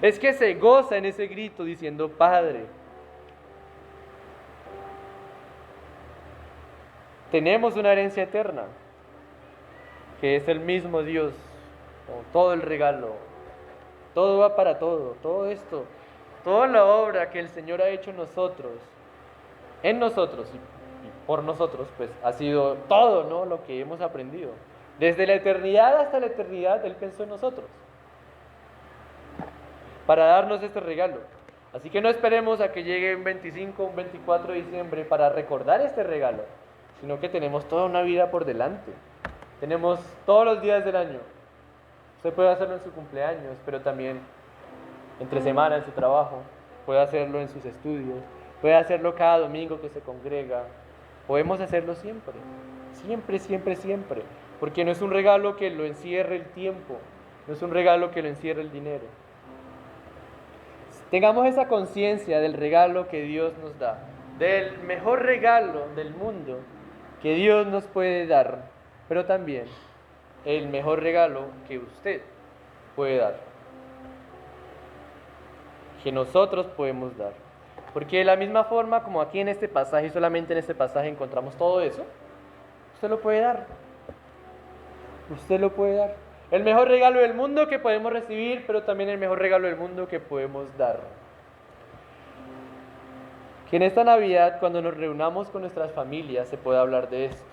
Es que se goza en ese grito diciendo Padre. Tenemos una herencia eterna, que es el mismo Dios, todo el regalo, todo va para todo esto, toda la obra que el Señor ha hecho en nosotros y por nosotros, pues ha sido todo, ¿no? Lo que hemos aprendido. Desde la eternidad hasta la eternidad, Él pensó en nosotros, para darnos este regalo. Así que no esperemos a que llegue un 25, un 24 de diciembre para recordar este regalo, sino que tenemos toda una vida por delante. Tenemos todos los días del año. Usted puede hacerlo en su cumpleaños, pero también entre semana en su trabajo, puede hacerlo en sus estudios, puede hacerlo cada domingo que se congrega. Podemos hacerlo siempre, porque no es un regalo que lo encierre el tiempo, no es un regalo que lo encierre el dinero. Tengamos esa conciencia del regalo que Dios nos da, del mejor regalo del mundo que Dios nos puede dar, pero también el mejor regalo que usted puede dar, que nosotros podemos dar. Porque de la misma forma como aquí en este pasaje, solamente en este pasaje encontramos todo eso, usted lo puede dar. Usted lo puede dar. El mejor regalo del mundo que podemos recibir, pero también el mejor regalo del mundo que podemos dar. Que en esta Navidad, cuando nos reunamos con nuestras familias, se pueda hablar de esto.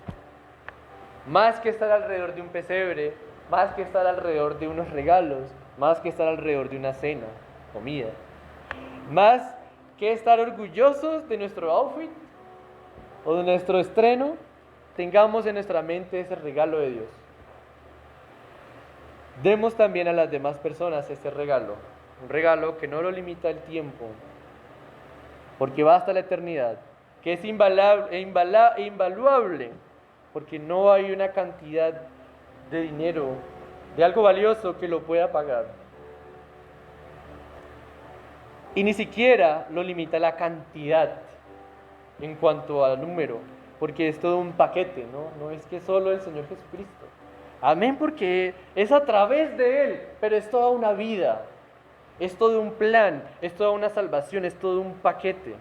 Más que estar alrededor de un pesebre, más que estar alrededor de unos regalos, más que estar alrededor de una cena, comida, más que estar orgullosos de nuestro outfit o de nuestro estreno, tengamos en nuestra mente ese regalo de Dios. Demos también a las demás personas ese regalo, un regalo que no lo limita el tiempo, porque va hasta la eternidad, que es invaluable, porque no hay una cantidad de dinero, de algo valioso que lo pueda pagar. Y ni siquiera lo limita la cantidad en cuanto al número, porque es todo un paquete, ¿no? No es que solo el Señor Jesucristo. Amén, porque es a través de Él, pero es toda una vida, es todo un plan, es toda una salvación, es todo un paquete.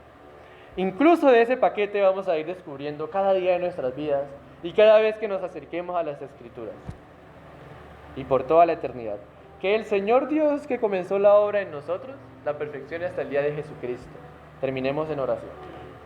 Incluso de ese paquete vamos a ir descubriendo cada día de nuestras vidas y cada vez que nos acerquemos a las Escrituras y por toda la eternidad. Que el Señor Dios que comenzó la obra en nosotros, la perfeccione hasta el día de Jesucristo. Terminemos en oración.